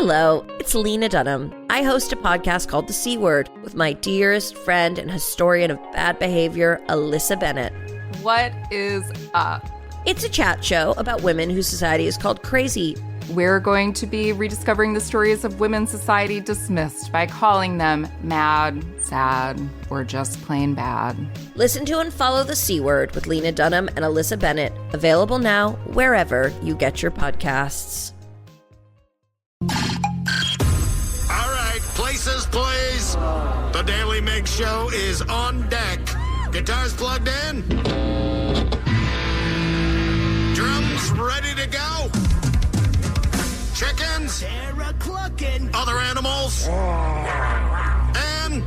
Hello, it's Lena Dunham. I host a podcast called The C Word with my dearest friend and historian of bad behavior, Alyssa Bennett. What is up? It's a chat show about women whose society is called crazy. We're going to be rediscovering the stories of women's society dismissed by calling them mad, sad, or just plain bad. Listen to and follow The C Word with Lena Dunham and Alyssa Bennett. Available now wherever you get your podcasts. All right, places, please. The Daly Migs Show is on deck. Guitars plugged in. Drums ready to go. Chickens. Sarah clucking. Other animals. And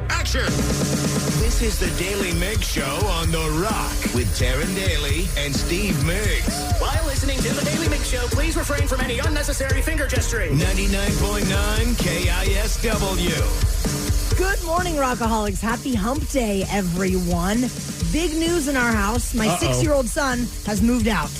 action. This is the Daly Migs Show on The Rock with Taryn Daly and Steve Migs. While listening to the Daly Migs Show, please refrain from any unnecessary finger gesturing. 99.9 KISW. Good morning, Rockaholics. Happy hump day, everyone. Big news in our house. My 6-year-old son has moved out.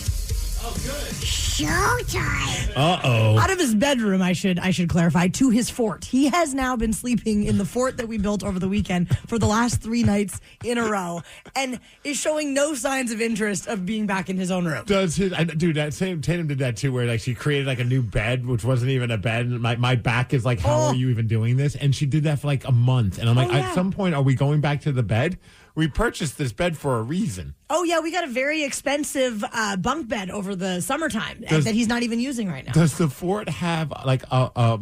Oh, good. Showtime. Uh-oh. Out of his bedroom, I should clarify, to his fort. He has now been sleeping in the fort that we built over the weekend for the last 3 nights in a row and is showing no signs of interest of being back in his own room. Tatum did that too, where like she created like a new bed, which wasn't even a bed. And my back is like, how are you even doing this? And she did that for like a month. And I'm like, at some point, are we going back to the bed? We purchased this bed for a reason. Oh, yeah, we got a very expensive bunk bed over the summertime that he's not even using right now. Does the fort have like a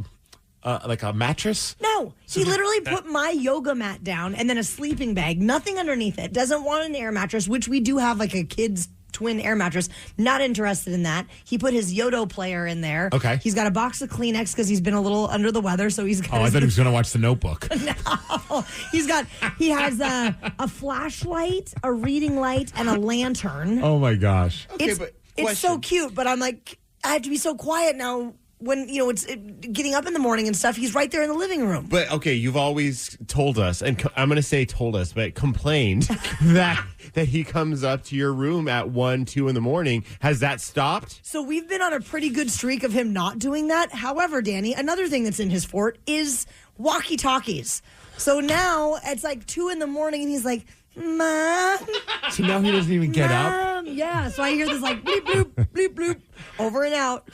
mattress? No, he literally put my yoga mat down and then a sleeping bag, nothing underneath it. Doesn't want an air mattress, which we do have like a kid's twin air mattress. Not interested in that. He put his Yodo player in there. Okay. He's got a box of Kleenex because he's been a little under the weather, so he's got. Oh, I thought he was going to watch The Notebook. No, he has a flashlight, a reading light, and a lantern. Oh my gosh. It's so cute, but I'm like, I have to be so quiet now. When, it's getting up in the morning and stuff, he's right there in the living room. But, okay, you've always told us, and I'm going to say told us, but complained that he comes up to your room at 1, 2 in the morning. Has that stopped? So we've been on a pretty good streak of him not doing that. However, Danny, another thing that's in his fort is walkie-talkies. So now it's like 2 in the morning and he's like, Mom. So now he doesn't even get up? Yeah, so I hear this like bleep, bloop, bleep, bloop, over and out.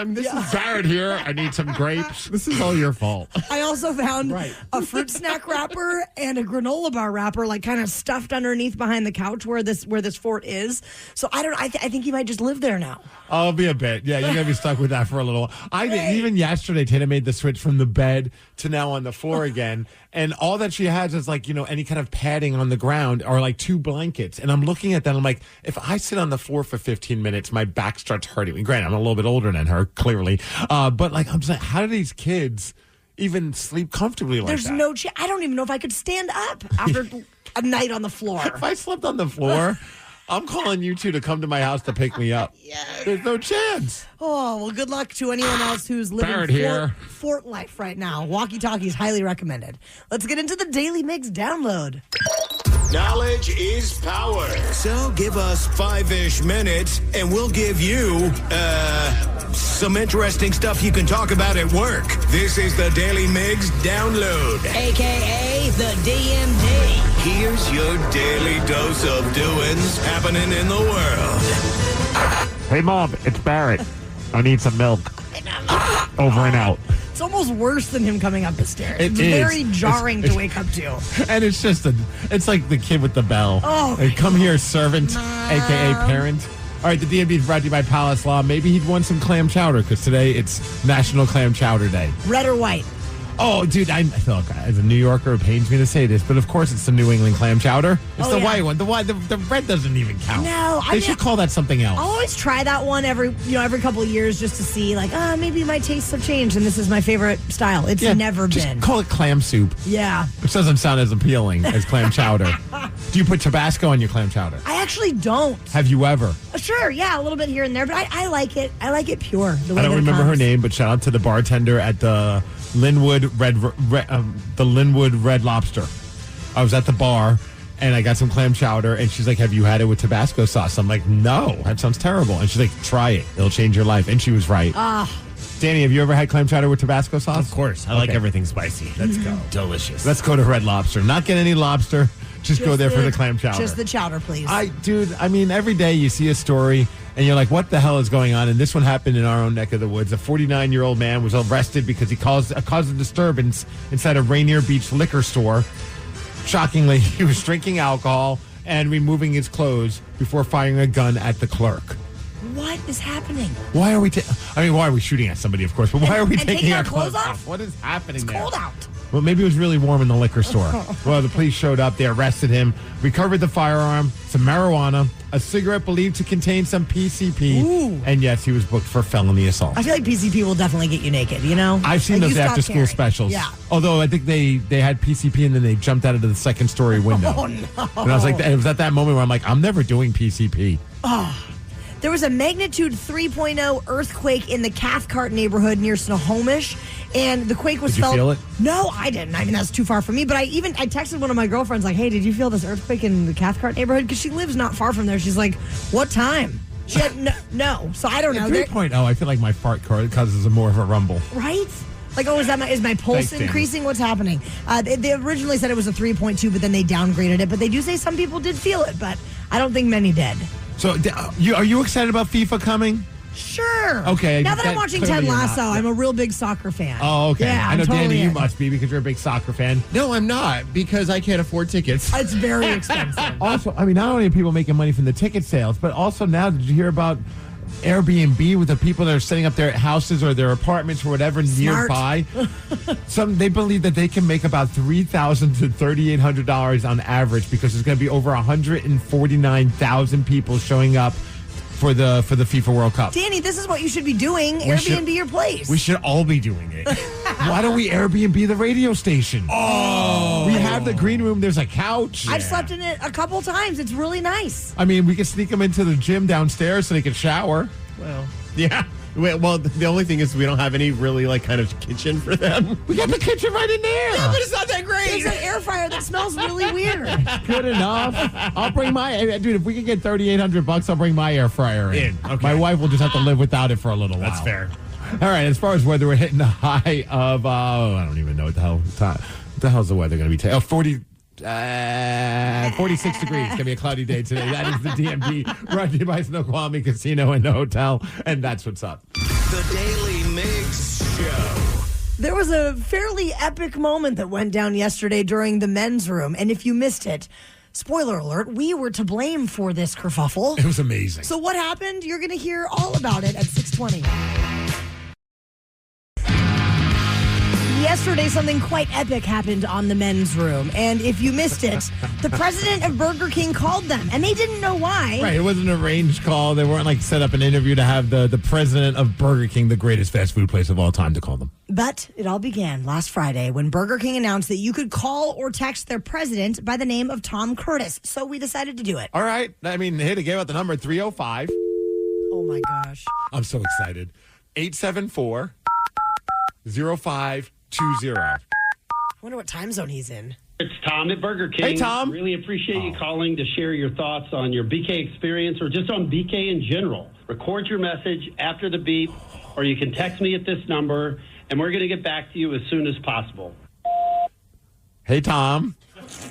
This is Barrett here. I need some grapes. This is all your fault. I also found a fruit snack wrapper and a granola bar wrapper, like kind of stuffed underneath behind the couch where this fort is. So I don't know. I think he might just live there now. I'll be a bit. Yeah, you're going to be stuck with that for a little while. Even yesterday, Tina made the switch from the bed to now on the floor again. And all that she has is like, any kind of padding on the ground or like 2 blankets. And I'm looking at that. I'm like, if I sit on the floor for 15 minutes, my back starts hurting. Granted, I'm a little bit older than her, clearly. But like, I'm just like, how do these kids even sleep comfortably like There's that? no chance. I don't even know if I could stand up after a night on the floor. If I slept on the floor, I'm calling you two to come to my house to pick me up. Yes. There's no chance. Oh, well, good luck to anyone else who's living fort life right now. Walkie-talkies, highly recommended. Let's get into the Daily Migs download. Knowledge is power. So give us 5-ish minutes and we'll give you, some interesting stuff you can talk about at work. This is the Daily Migs download. AKA the DMD. Here's your daily dose of doings happening in the world. Hey, Mom, it's Barrett. I need some milk. Over and out. It's almost worse than him coming up the stairs. It's very jarring to wake up to. And it's just it's like the kid with the bell. Oh, hey, come here, servant, a.k.a. parent. All right, the DMV is brought to you by Palace Law. Maybe he'd want some clam chowder because today it's National Clam Chowder Day. Red or white? Oh, dude, look, as a New Yorker, it pains me to say this, but of course it's the New England clam chowder. It's the white one. The red doesn't even count. No, they should call that something else. I'll always try that one every couple of years just to see, like, maybe my tastes have changed and this is my favorite style. It's never been. Call it clam soup. Yeah. Which doesn't sound as appealing as clam chowder. Do you put Tabasco on your clam chowder? I actually don't. Have you ever? Sure, yeah, a little bit here and there, but I like it. I like it pure. I don't remember her name, but shout out to the bartender at the Linwood Red Lobster. I was at the bar and I got some clam chowder and she's like, have you had it with Tabasco sauce? I'm like, no, that sounds terrible. And she's like, try it. It'll change your life. And she was right. Danny, have you ever had clam chowder with Tabasco sauce? Of course. I like everything spicy. Let's go. Delicious. Let's go to Red Lobster. Not get any lobster. Just go there for the clam chowder. Just the chowder, please. I mean, every day you see a story and you're like, what the hell is going on? And this one happened in our own neck of the woods. A 49-year-old man was arrested because he caused a disturbance inside a Rainier Beach liquor store. Shockingly, he was drinking alcohol and removing his clothes before firing a gun at the clerk. What is happening? Why are we why are we shooting at somebody, of course, but why are we taking our clothes off? What is happening It's there? cold out. Well, maybe it was really warm in the liquor store. Well, the police showed up. They arrested him, recovered the firearm, some marijuana, a cigarette believed to contain some PCP, Ooh. and yes, he was booked for felony assault. I feel like PCP will definitely get you naked, you know? I've seen Like, those you stop after-school caring. specials. Yeah. Although I think they had PCP and then they jumped out into the second-story window. Oh, no. And I was like, it was at that moment where I'm like, I'm never doing PCP. There was a magnitude 3.0 earthquake in the Cathcart neighborhood near Snohomish, and the quake was Did you felt. feel it? No, I didn't. I mean, that's too far from me. But I texted one of my girlfriends like, "Hey, did you feel this earthquake in the Cathcart neighborhood?" Because she lives not far from there. She's like, "What time?" She had no. So I don't know. 3.0, I feel like my fart causes more of a rumble. Right? Like, oh, is my pulse Thanks, Danny. increasing? What's happening? They originally said it was a 3.2, but then they downgraded it. But they do say some people did feel it, but I don't think many did. So, are you excited about FIFA coming? Sure. Okay, Now that I'm that watching clearly Ted you're Lasso, not. I'm a real big soccer fan. Oh, okay. Yeah, I know, totally Danny, you am. must be because you're a big soccer fan. No, I'm not because I can't afford tickets. It's very expensive. Also, I mean, not only are people making money from the ticket sales, but also now, did you hear about Airbnb with the people that are setting up their houses or their apartments or whatever Smart. nearby? They believe that they can make about $3,000 to $3,800 on average because there's going to be over 149,000 people showing up for the FIFA World Cup. Danny, this is what you should be doing. We should- Airbnb your place. We should all be doing it. Why don't we Airbnb the radio station? Oh, we have the green room. There's a couch. I've slept in it a couple times. It's really nice. I mean, we could sneak them into the gym downstairs so they could shower. Well, yeah. Well, the only thing is we don't have any really kind of kitchen for them. We got the kitchen right in there. Yeah, but it's not that great. There's an air fryer that smells really weird. Good enough. I'll bring my dude. If we can get $3,800, I'll bring my air fryer in. Okay. My wife will just have to live without it for a little while. That's fair. All right. As far as weather, we're hitting the high of I don't even know what the hell's the weather going to be today. 46 degrees. It's going to be a cloudy day today. That is the DMV brought to you by Snoqualmie Casino and Hotel. And that's what's up. The Daily Migs Show. There was a fairly epic moment that went down yesterday during the men's room. And if you missed it, spoiler alert, we were to blame for this kerfuffle. It was amazing. So what happened? You're going to hear all about it at 6:20. Yesterday, something quite epic happened on the men's room. And if you missed it, the president of Burger King called them, and they didn't know why. Right, it wasn't an arranged call. They weren't set up an interview to have the president of Burger King, the greatest fast food place of all time, to call them. But it all began last Friday when Burger King announced that you could call or text their president by the name of Tom Curtis. So we decided to do it. All right. I mean, hey, they gave out the number 305. Oh, my gosh. I'm so excited. 874-0520. I wonder what time zone he's in. It's Tom at Burger King. Hey, Tom. Really appreciate you calling to share your thoughts on your BK experience or just on BK in general. Record your message after the beep, or you can text me at this number, and we're going to get back to you as soon as possible. Hey, Tom.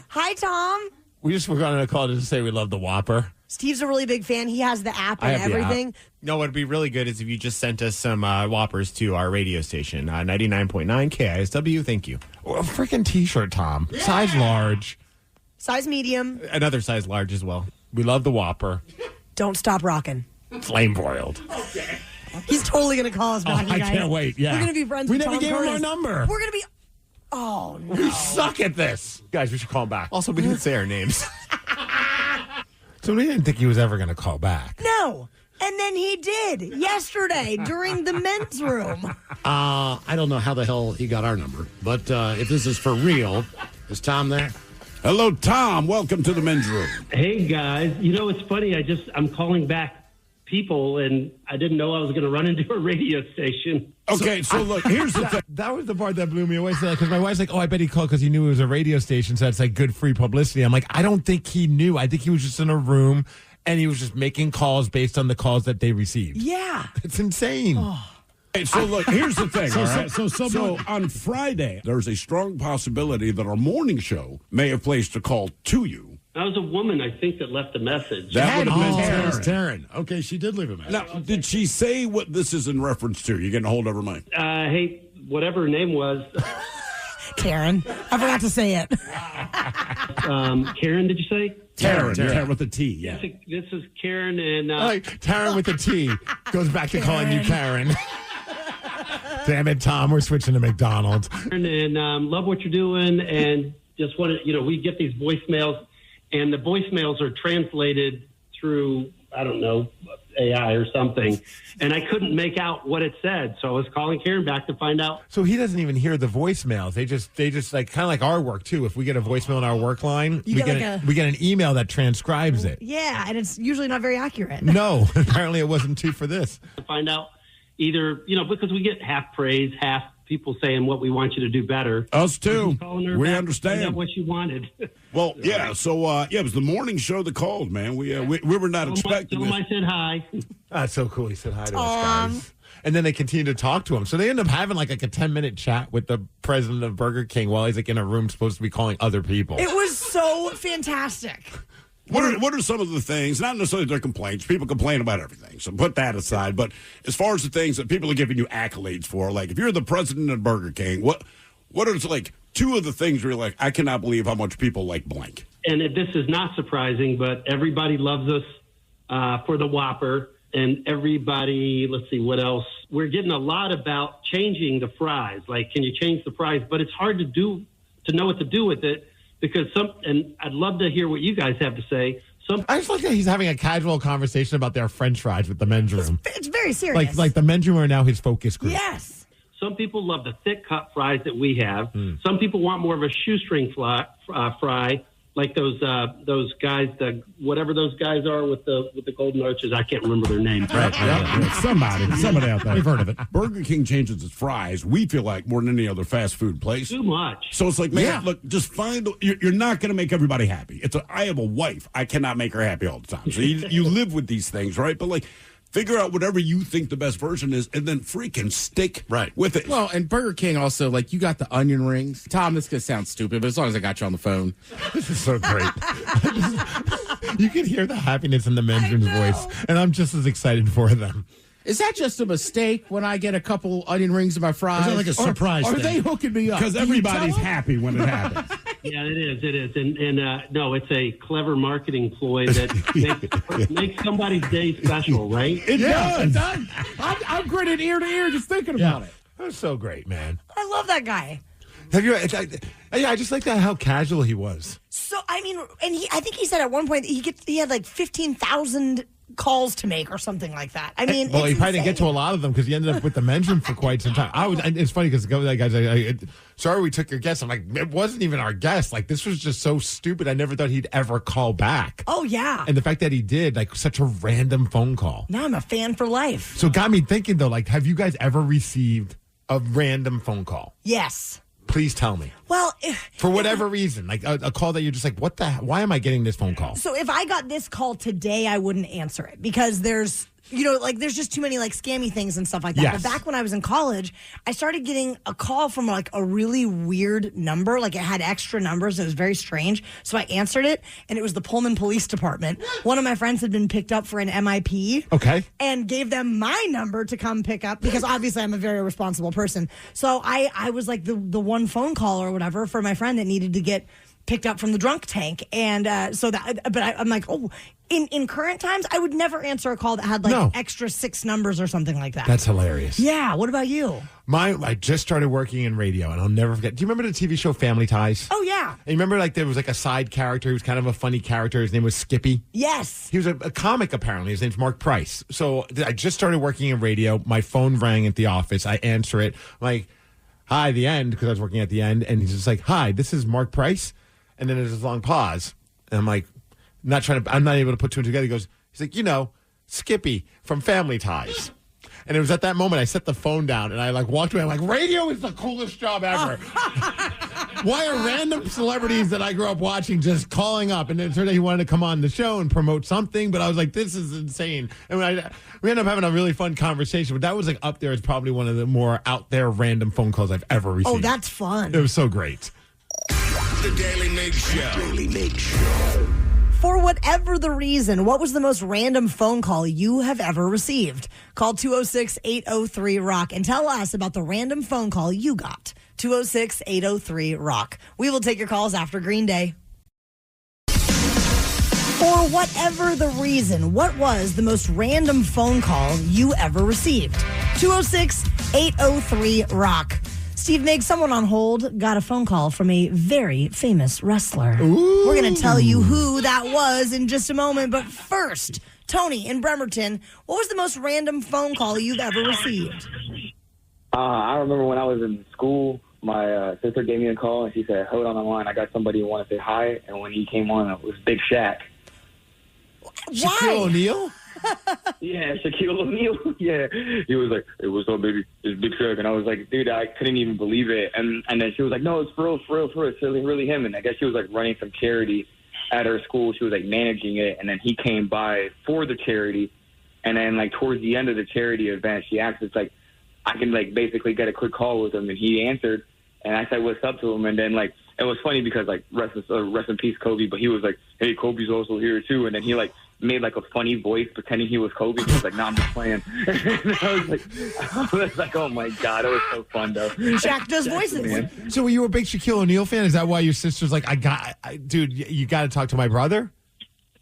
Hi, Tom. We just were going to call to say we love the Whopper. Steve's a really big fan. He has the app I and have the app. everything. No, what'd be really good is if you just sent us some Whoppers to our radio station, 99.9 KISW. Thank you. Oh, a freaking T-shirt, Tom. Yeah. Size large. Size medium. Another size large as well. We love the Whopper. Don't stop rocking. Flame broiled. Okay. He's totally going to call us back. I can't wait. Yeah. We're going to be friends we with Tom never gave Curtis. him our number. We're going to be... Oh, no. We suck at this. Guys, we should call him back. Also, we didn't say our names. So we didn't think he was ever going to call back. No. And then he did yesterday during the men's room. I don't know how the hell he got our number, but if this is for real, is Tom there? Hello, Tom. Welcome to the men's room. Hey, guys. You know, it's funny. I'm calling back people, and I didn't know I was going to run into a radio station. Okay, so look, here's the thing. That was the part that blew me away. Because my wife's like, oh, I bet he called because he knew it was a radio station, so it's good free publicity. I'm like, I don't think he knew. I think he was just in a room, and he was just making calls based on the calls that they received. Yeah. It's insane. Hey, so look, here's the thing, all right? So on Friday, there's a strong possibility that our morning show may have placed a call to you. That was a woman, I think, that left a message. That would have been Taryn. Taryn. Okay, she did leave a message. Now, did she say what this is in reference to? You getting a hold of her, Mike? Hey, whatever her name was. Karen. I forgot to say it. Karen, did you say? Taryn with a T, yeah. This is Karen and... Taryn with a T goes back to calling you Karen. Damn it, Tom, we're switching to McDonald's. And love what you're doing, and just want to, we get these voicemails, and the voicemails are translated through, I don't know, AI or something, and I couldn't make out what it said, so I was calling Karen back to find out. So he doesn't even hear the voicemails. They just like kind of like our work too. If we get a voicemail in our work line, we get an email that transcribes it. Yeah, and it's usually not very accurate. No, apparently it wasn't too for this. To find out either, because we get half praise, half people saying what we want you to do better. Us too. We back, understand. find out what you wanted. Well, yeah. So it was the morning show that called, man. We were not expecting this. I said hi. That's so cool. He said hi to us guys. And then they continue to talk to him. So they end up having like a 10-minute chat with the president of Burger King while he's like in a room supposed to be calling other people. It was so fantastic. What are some of the things, not necessarily their complaints, people complain about everything, so put that aside, but as far as the things that people are giving you accolades for, like if you're the president of Burger King, what are like two of the things where you're like, I cannot believe how much people like blank? And this is not surprising, but everybody loves us for the Whopper, and everybody, let's see, what else? We're getting a lot about changing the fries, like can you change the fries, but it's hard to know what to do with it. Because and I'd love to hear what you guys have to say. I just like that he's having a casual conversation about their French fries with the men's room. It's very serious. Like the men's room are now his focus group. Yes. Some people love the thick cut fries that we have. Some people want more of a shoestring fry, like those guys, whatever those guys are with the golden arches. I can't remember their names. Right. Somebody out there. We've heard of it. Burger King changes its fries. We feel like more than any other fast food place. Too much. So it's like, man, look, just find. You're not going to make everybody happy. I have a wife. I cannot make her happy all the time. So you live with these things, right? But like, figure out whatever you think the best version is, and then freaking stick with it. Well, and Burger King also, like, you got the onion rings. Tom, this is going to sound stupid, but as long as I got you on the phone. This is so great. You can hear the happiness in the men's room's voice, and I'm just as excited for them. Is that just a mistake when I get a couple onion rings in my fries? Is that like a surprise Are thing? they hooking me up? Because everybody's happy when it happens. Yeah, it is. And no, it's a clever marketing ploy that makes somebody's day special, right? It does. I'm grinning ear to ear just thinking about it. That's so great, man. I love that guy. Have you? I just like that how casual he was. So I mean, and I think he said at one point he had like 15,000 calls to make or something like that. I mean, well, he probably didn't get to a lot of them because he ended up with the men's room for quite some time. It's funny because the guys, sorry we took your guest. I'm like, it wasn't even our guest. Like, this was just so stupid. I never thought he'd ever call back. Oh yeah, and the fact that he did, like, such a random phone call. Now I'm a fan for life. So it got me thinking though, like, have you guys ever received a random phone call? Yes. Please tell me. Well, for whatever reason, like a call that you're just like, what the? Why am I getting this phone call? So if I got this call today, I wouldn't answer it because there's just too many like scammy things and stuff like that. Yes. But back when I was in college, I started getting a call from like a really weird number. Like it had extra numbers. It was very strange. So I answered it, and it was the Pullman Police Department. One of my friends had been picked up for an MIP. Okay. And gave them my number to come pick up because obviously I'm a very responsible person. So I was like the one phone call or whatever for my friend that needed to get picked up from the drunk tank. And I'm like, in current times, I would never answer a call that had extra 6 numbers or something like that. That's hilarious. Yeah. What about you? I just started working in radio, and I'll never forget. Do you remember the TV show Family Ties? Oh, yeah. And you remember, like, there was like a side character. He was kind of a funny character. His name was Skippy. Yes. He was a comic, apparently. His name's Mark Price. So I just started working in radio. My phone rang at the office. I answer it. I'm like, hi, the end, because I was working at the end. And he's just like, hi, this is Mark Price. And then there's this long pause. And I'm like, I'm not able to put two and two together. He's like, Skippy from Family Ties. And it was at that moment I set the phone down and I like walked away. I'm like, radio is the coolest job ever. Why are random celebrities that I grew up watching just calling up? And it turned out he wanted to come on the show and promote something, but I was like, this is insane. And we ended up having a really fun conversation, but that was like up there as probably one of the more out there random phone calls I've ever received. Oh, that's fun. It was so great. The Daily Migs Show. Daily Migs Show. For whatever the reason, what was the most random phone call you have ever received? Call 206-803-ROCK and tell us about the random phone call you got. 206-803-ROCK. We will take your calls after Green Day. For whatever the reason, what was the most random phone call you ever received? 206-803-ROCK. Steve Migs, someone on hold got a phone call from a very famous wrestler. Ooh. We're going to tell you who that was in just a moment. But first, Tony in Bremerton, what was the most random phone call you've ever received? I remember when I was in school, my sister gave me a call, and she said, hold on the line. I got somebody who want to say hi. And when he came on, it was Big Shaq. Shaquille O'Neal? Yeah, Shaquille O'Neal. Yeah. He was like, hey, what's up, baby? It's Big Shaq. And I was like, dude, I couldn't even believe it. And then she was like, no, it's for real. It's really him. And I guess she was like running some charity at her school. She was like managing it. And then he came by for the charity. And then like towards the end of the charity event, she asked us like, I can like basically get a quick call with him. And he answered. And I said, what's up to him? And then like, it was funny because like rest in peace, Kobe. But he was like, hey, Kobe's also here too. And then he like made like a funny voice pretending he was Kobe. He was like, no, I'm just playing. And I was like, oh my God, it was so fun though. Shaq does voices. Man. So were you a big Shaquille O'Neal fan? Is that why your sister's like, dude, you got to talk to my brother?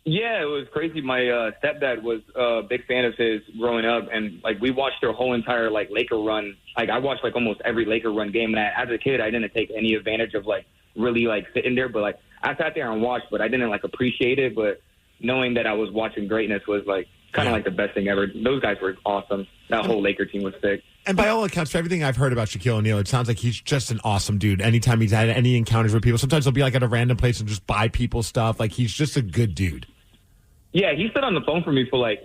Yeah, it was crazy. My stepdad was a big fan of his growing up, and like we watched their whole entire like Laker run. Like I watched like almost every Laker run game, and as a kid, I didn't take any advantage of like really like sitting there, but like I sat there and watched, but I didn't like appreciate it. But knowing that I was watching greatness was like kind of like the best thing ever. Those guys were awesome. That whole Laker team was sick. And by all accounts, for everything I've heard about Shaquille O'Neal, it sounds like he's just an awesome dude. Anytime he's had any encounters with people, sometimes he'll be like at a random place and just buy people stuff. Like he's just a good dude. Yeah, he stood on the phone for me for like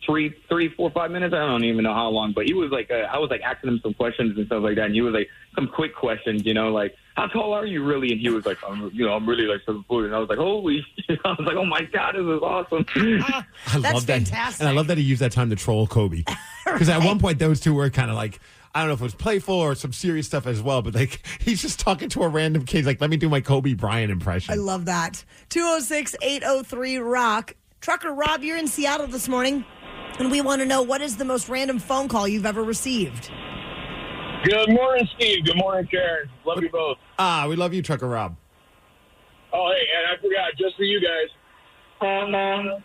3, 4, 5 minutes. I don't even know how long, but he was like, I was like asking him some questions and stuff like that. And he was like some quick questions, you know, like how tall are you really? And he was like, I'm really like 7 foot. And I was like, holy shit. I was like, oh my God, this is awesome. I love that. Fantastic. And I love that he used that time to troll Kobe. Because at one point those two were kind of like, I don't know if it was playful or some serious stuff as well, but like he's just talking to a random kid. Like, let me do my Kobe Bryant impression. I love that. 206-803-ROCK. Trucker Rob, you're in Seattle this morning, and we want to know what is the most random phone call you've ever received. Good morning, Steve. Good morning, Karen. Love you both. We love you, Trucker Rob. Oh, hey, and I forgot, just for you guys. Wow.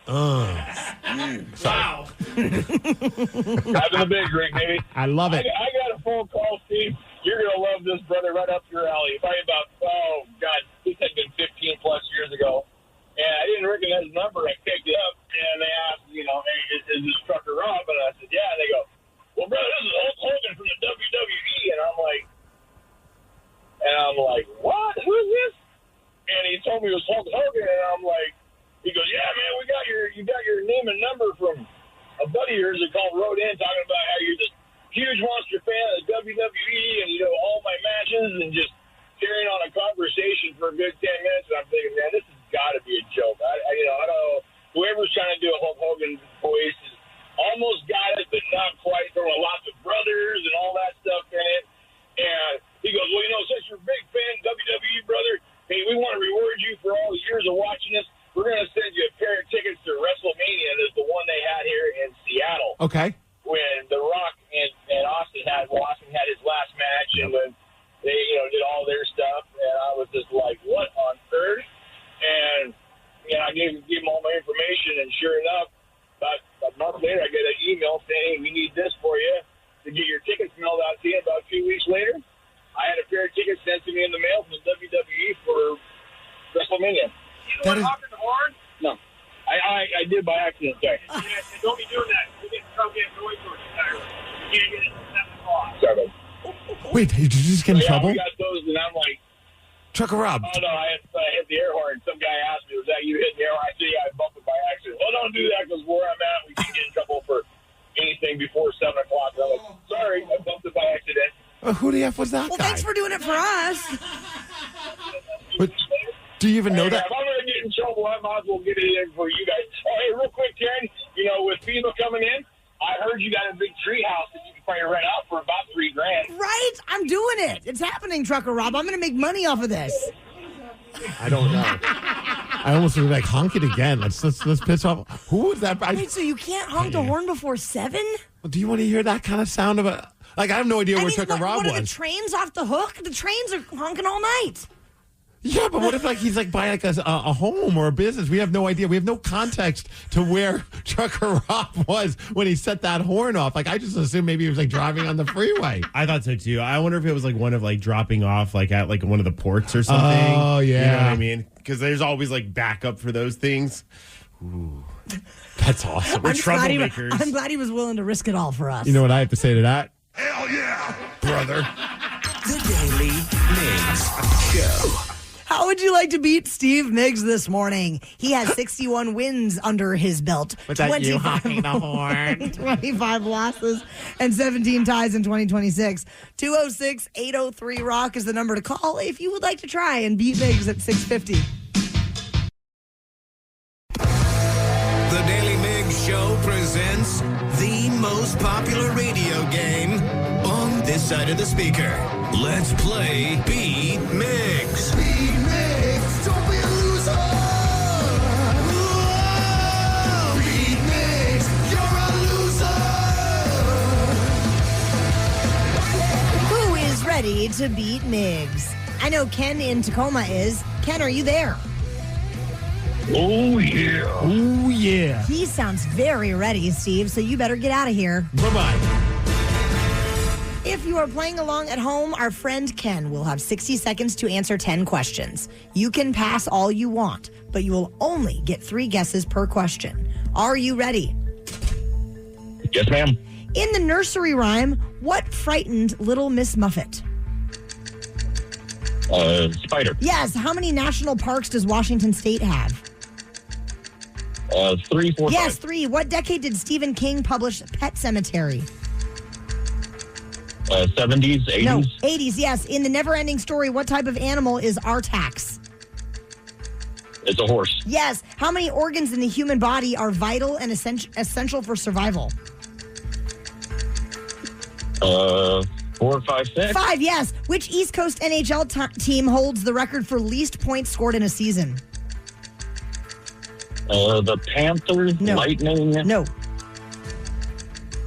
Having a big drink, maybe. I love it. I got a phone call, Steve. You're going to love this, brother, right up your alley. Probably about, this had been 15 plus years ago. And I didn't recognize the number. I picked it up, and they asked, hey, is this Trucker Rob? And I said, yeah. And they go, well, brother, this is Hulk Hogan from the WWE. And I'm like, what? Who is this? And he told me it was Hulk Hogan, and I'm like, he goes, yeah, man, you got your name and number from a buddy of yours that wrote in talking about how you're this huge monster fan of the WWE and all my matches and just carrying on a conversation for a good 10 minutes. And I'm thinking, man, this has got to be a joke. I don't know. Whoever's trying to do a Hulk Hogan voice is almost got it, but not quite. There were lots of brothers and all that stuff in it. And he goes, well, since you're a big fan of WWE, brother, hey, we want to reward you for all the years of watching us. We're going to send you a pair of tickets to WrestleMania. There's the one they had here in Seattle. Okay. When The Rock and Austin had his last match, and when they, did all their stuff, and I was just like, what on earth? And, I gave him all my information, and sure enough, about a month later, I get an email saying, hey, we need this for you to get your tickets mailed out to you. About 2 weeks later, I had a pair of tickets sent to me in the mail from the WWE for WrestleMania. You know what happened to Horn? No. I did by accident, sorry. Yeah, don't be doing that. You're getting trouble getting noise sources there. You can't get it at 7 o'clock. Sorry, man. Wait, did you just get in trouble? We got those, and I'm like, Trucker Rob. Oh, no, I hit the air horn. Some guy asked me, was that you hitting the air horn? I said, yeah, I bumped it by accident. Well, don't do that because where I'm at, we can get in trouble for anything before 7 o'clock. And I'm like, sorry, I bumped it by accident. Who the F was that Well, guy? thanks for doing it for us. Do you even know Hey, that? If I'm going to get in trouble, I might as well get it in for you guys. Oh, hey, real quick, Karen, with FEMA coming in, I heard you got a big tree house that you can probably rent out for about $3,000. Right? I'm doing it. It's happening, Trucker Rob. I'm going to make money off of this. I don't know. I almost was like, honk it again. Let's piss off. Who was that? Wait, so you can't honk the horn before 7? Do you want to hear that kind of sound of a? Like, I have no idea where Trucker Rob what are the was. trains off the hook? The trains are honking all night. Yeah, but what if he's by a home or a business? We have no idea. We have no context to where Trucker Rob was when he set that horn off. I just assumed maybe he was driving on the freeway. I thought so too. I wonder if it was one of dropping off at one of the ports or something. Oh yeah, you know what I mean? Because there's always backup for those things. Ooh, that's awesome. We're troublemakers. I'm glad he was willing to risk it all for us. You know what I have to say to that? Hell yeah, brother. The Daily Migs Show. How would you like to beat Steve Migs this morning? He has 61 wins under his belt. Without you honking the horn. 25 losses and 17 ties in 2026. 206-803-ROCK is the number to call if you would like to try and beat Migs at 650. The Daily Migs Show presents the most popular radio game on this side of the speaker. Let's play Beat Migs. Beat Migs, don't be a loser. Whoa, beat Migs, you're a loser. Who is ready to beat Migs? I know Ken in Tacoma is. Ken, are you there? Oh, yeah. Oh, yeah. He sounds very ready, Steve, so you better get out of here. Bye-bye. If you are playing along at home, our friend Ken will have 60 seconds to answer 10 questions. You can pass all you want, but you will only get 3 guesses per question. Are you ready? Yes, ma'am. In the nursery rhyme, what frightened little Miss Muffet? Spider. Yes. How many national parks does Washington State have? 3, 4, Yes, 5. 3. What decade did Stephen King publish Pet Sematary? 70s, 80s. No, 80s, yes. In the Never-Ending Story, what type of animal is Artax? It's a horse. Yes. How many organs in the human body are vital and essential for survival? 4, 5, 6. 5, yes. Which East Coast NHL team holds the record for least points scored in a season? The Panthers, No. Lightning. No.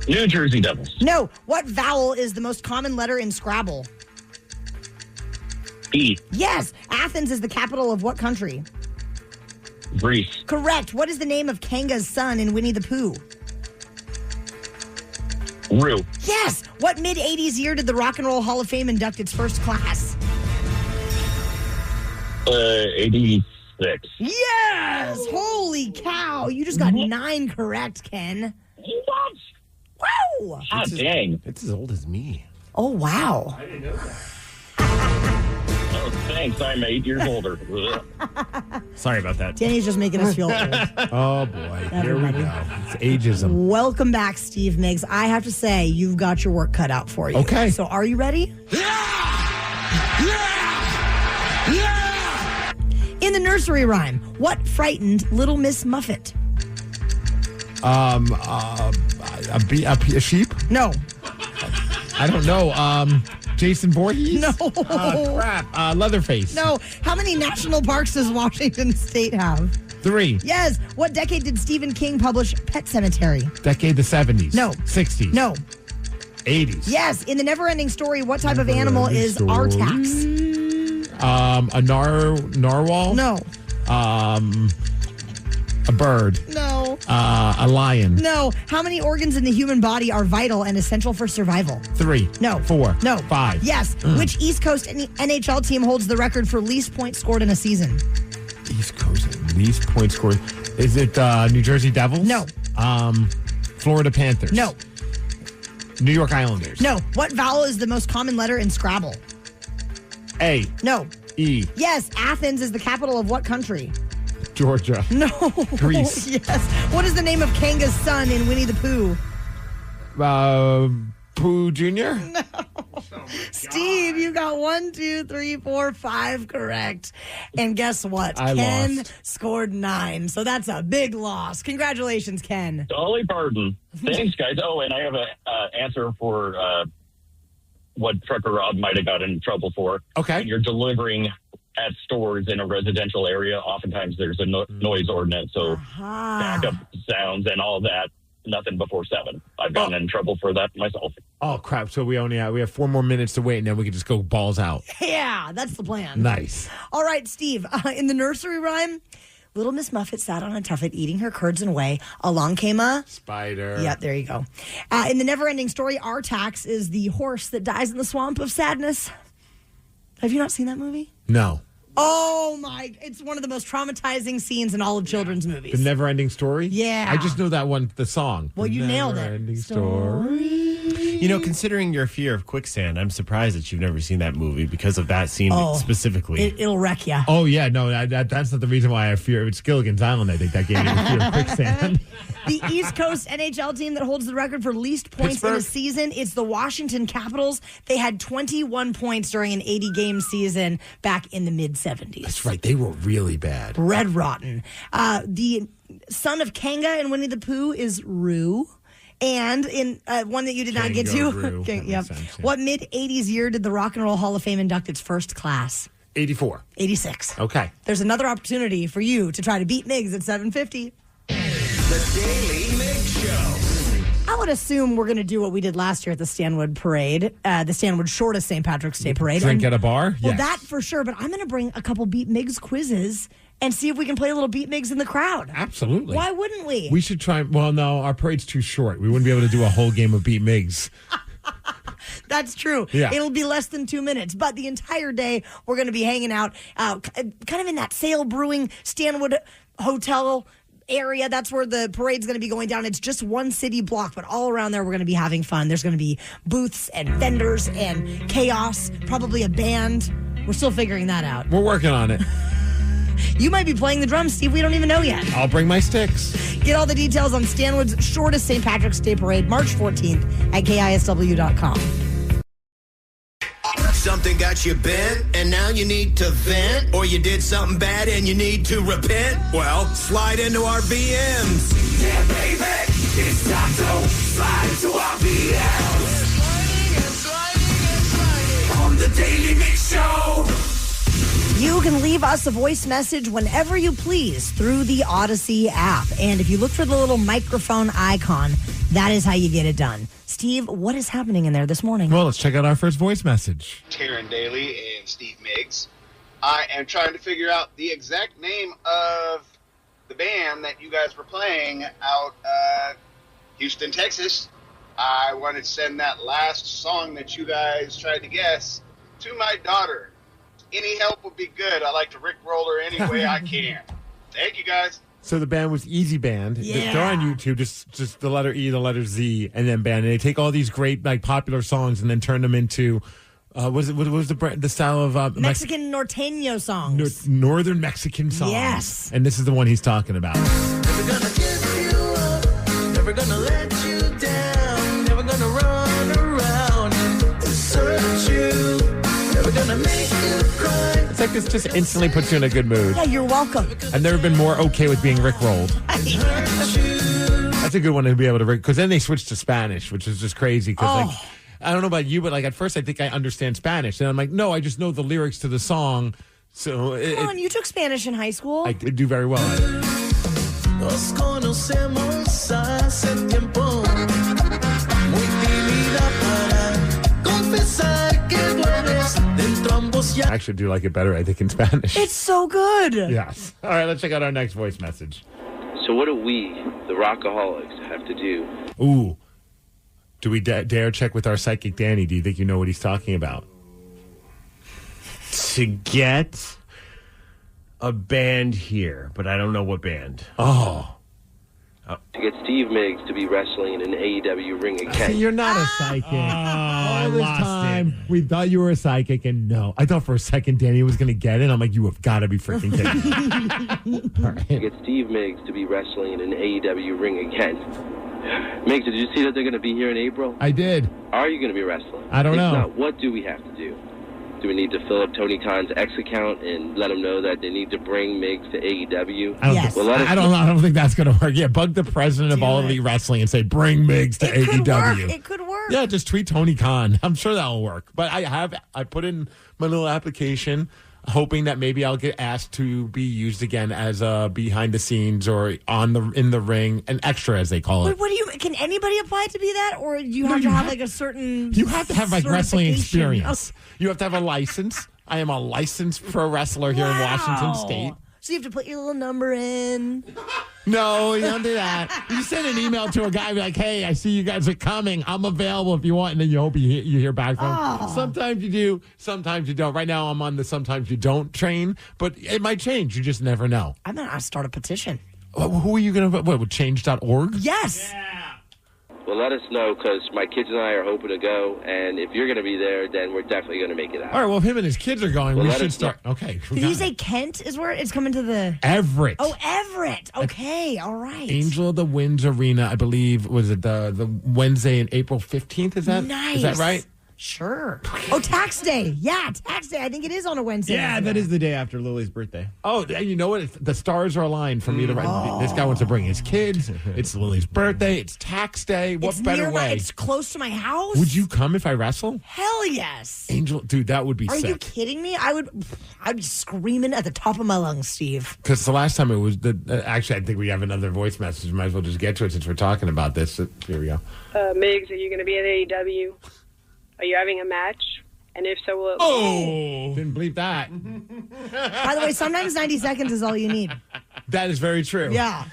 New Jersey Devils. No. What vowel is the most common letter in Scrabble? E. Yes. Athens is the capital of what country? Greece. Correct. What is the name of Kanga's son in Winnie the Pooh? Rue. Yes. What mid-'80s year did the Rock and Roll Hall of Fame induct its first class? 86. Yes. Holy cow. You just got 9 correct, Ken. What? Wow. God dang. It's as old as me. Oh, wow. I didn't know that. Oh, thanks. I'm 8 years older. Sorry about that. Danny's just making us feel old. Oh, boy. Here we go. It's ageism. Welcome back, Steve Migs. I have to say, you've got your work cut out for you. Okay. So are you ready? In the nursery rhyme, what frightened little Miss Muffet? A sheep? No. I don't know. Jason Voorhees? No. Crap. Leatherface? No. How many national parks does Washington State have? 3. Yes. What decade did Stephen King publish Pet Sematary? Decade the 70s? No. 60s? No. 80s? Yes. In the Never-Ending Story, what type of animal is Artax? A narwhal? No. A bird? No. A lion? No. How many organs in the human body are vital and essential for survival? 3. No. 4. No. 5. Yes. Which East Coast NHL team holds the record for least points scored in a season? East Coast least points scored. Is it New Jersey Devils? No. Florida Panthers? No. New York Islanders? No. What vowel is the most common letter in Scrabble? A. No. E. Yes. Athens is the capital of what country? Georgia? No. Greece? Yes. What is the name of Kanga's son in Winnie the Pooh? Pooh Jr.? No. Steve, you got 1, 2, 3, 4, 5 correct. And guess what? Ken lost. scored 9. So that's a big loss. Congratulations, Ken. Dolly Parton. Thanks, guys. Oh, and I have an answer for what Trucker Rob might have got in trouble for. Okay. When you're delivering at stores in a residential area, oftentimes there's a noise ordinance, so backup sounds and all that. Nothing before 7. I've gotten in trouble for that myself. Oh crap! So we have 4 more minutes to wait, and then we can just go balls out. Yeah, that's the plan. Nice. All right, Steve. In the nursery rhyme, Little Miss Muffet sat on a tuffet eating her curds and whey. Along came a spider. Yep, there you go. In the never-ending story, Artax is the horse that dies in the swamp of sadness. Have you not seen that movie? No. Oh my! It's one of the most traumatizing scenes in all of children's movies. The Never-Ending Story? Yeah. I just know that one, the song. Well, you nailed it. Never-Ending Story. You know, considering your fear of quicksand, I'm surprised that you've never seen that movie because of that scene specifically. It'll wreck you. Oh, yeah. No, that's not the reason why I fear. It's Gilligan's Island, I think, that gave me the fear of quicksand. The East Coast NHL team that holds the record for least points in a season, it's the Washington Capitals. They had 21 points during an 80-game season back in the mid-70s. That's right. They were really bad. Red rotten. The son of Kanga in Winnie the Pooh is Roo. And in one that you did not get to, what mid-80s year did the Rock and Roll Hall of Fame induct its first class? 84. 86. Okay. There's another opportunity for you to try to beat Migs at 750. The Daily Migs Show. I would assume we're going to do what we did last year at the Stanwood Parade, the Stanwood Shortest St. Patrick's Day Parade. Drink at a bar? Well, Yes. that for sure, but I'm going to bring a couple Beat Migs quizzes and see if we can play a little Beat Migs in the crowd. Absolutely. Why wouldn't we? We should try. Well, no, our parade's too short. We wouldn't be able to do a whole game of Beat Migs. That's true. Yeah. It'll be less than 2 minutes, but the entire day we're going to be hanging out kind of in that Sail Brewing Stanwood Hotel area. That's where the parade's going to be going down. It's just one city block, but all around there we're going to be having fun. There's going to be booths and vendors and chaos, probably a band. We're still figuring that out. We're working on it. You might be playing the drums, Steve. We don't even know yet. I'll bring my sticks. Get all the details on Stanwood's Shortest St. Patrick's Day Parade, March 14th at KISW.com. Something got you bent, and now you need to vent, or you did something bad and you need to repent? Well, slide into our VMs. Yeah, baby, it's time to slide into our VMs. On the Daily Mix Show. You can leave us a voice message whenever you please through the Odyssey app. And if you look for the little microphone icon, that is how you get it done. Steve, what is happening in there this morning? Well, let's check out our first voice message. Taryn Daly and Steve Migs. I am trying to figure out the exact name of the band that you guys were playing out Houston, Texas. I wanted to send that last song that you guys tried to guess to my daughter. Any help would be good. I like to rickroll her any way I can. Thank you, guys. So the band was Easy Band. Yeah. They're on YouTube, just the letter E, the letter Z, and then band. And they take all these great, like, popular songs and then turn them into, what was the style of Mexican norteño songs. Northern Mexican songs. Yes. And this is the one he's talking about. Never gonna give you up. Never gonna let you down. Never gonna run around and desert you. Never gonna make you cry. It's like this just instantly puts you in a good mood. Yeah, you're welcome. I've never been more okay with being rickrolled. That's a good one to be able to rick, because then they switched to Spanish, which is just crazy. Because like, I don't know about you, but like at first I think I understand Spanish, and I'm like, no, I just know the lyrics to the song. So Come on, you took Spanish in high school. I do very well at it. Nos conocemos hace tiempo. Muy tímida para confesar que dueles dentro ambos ya. I actually do like it better, I think, in Spanish. It's so good. Yes. All right, let's check out our next voice message. So what do we, the Rockaholics, have to do? Ooh. Do we dare check with our psychic Danny? Do you think you know what he's talking about? To get a band here, but I don't know what band. Oh. To get Steve Migs to be wrestling in an AEW ring again. See, you're not a psychic. All this lost time, we thought you were a psychic, and no. I thought for a second Danny was going to get it. I'm like, you have got to be freaking kidding me. All To right. get Steve Migs to be wrestling in an AEW ring again. Migs, did you see that they're going to be here in April? I did. Are you going to be wrestling? I don't know. If not, what do we have to do? Do we need to fill up Tony Khan's X account and let him know that they need to bring Migs to AEW? I don't think that's going to work. Yeah, bug the president of All Elite Wrestling and say, bring Migs to AEW. It could work. Yeah, just tweet Tony Khan. I'm sure that'll work. But I put in my little application, hoping that maybe I'll get asked to be used again as a behind the scenes or in the ring, an extra as they call it. What do you? Can anybody apply to be that, or do you have to have like a certain? You have to have like wrestling certification? experience. You have to have a license. I am a licensed pro wrestler here in Washington State. So you have to put your little number in. No, you don't do that. You send an email to a guy, be like, hey, I see you guys are coming. I'm available if you want. And then you hope you hear back from him. Sometimes you do, sometimes you don't. Right now I'm on the sometimes you don't train, but it might change. You just never know. I'm going to start a petition. Who are you going to, with change.org? Yes. Yeah. Well, let us know, because my kids and I are hoping to go, and if you're going to be there, then we're definitely going to make it out. All right, well, if him and his kids are going, we should start. Okay. Did you say Kent is where it's coming to the... Everett. Oh, Everett. Okay, all right. Angel of the Winds Arena, I believe, was it the Wednesday in April 15th? Is that right? Sure. Oh, tax day. Yeah, tax day. I think it is on a Wednesday. Yeah, that is the day after Lily's birthday. Oh, you know what? The stars are aligned for me to write. This guy wants to bring his kids. It's Lily's birthday. It's tax day. What better way? It's close to my house. Would you come if I wrestle? Hell yes. Angel, dude, that would be sick. Are you kidding me? I'd be screaming at the top of my lungs, Steve. Because the last time it was actually, I think we have another voice message. Might as well just get to it since we're talking about this. So, here we go. Migs, are you going to be at AEW? Are you having a match? And if so, will it... Oh! Didn't believe that. By the way, sometimes 90 seconds is all you need. That is very true. Yeah.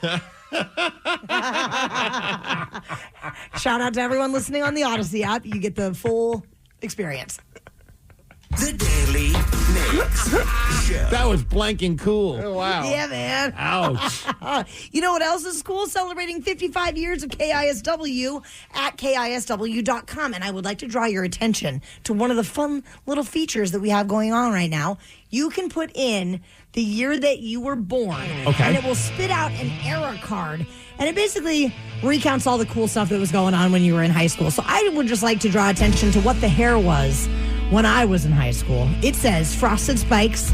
Shout out to everyone listening on the Odyssey app. You get the full experience. The Daily Migs Show. That was blanking cool. Oh, wow. Yeah, man. Ouch. You know what else is cool? Celebrating 55 years of KISW at KISW.com. And I would like to draw your attention to one of the fun little features that we have going on right now. You can put in the year that you were born. Okay. And it will spit out an era card. And it basically recounts all the cool stuff that was going on when you were in high school. So I would just like to draw attention to what the hair was when I was in high school. It says frosted spikes,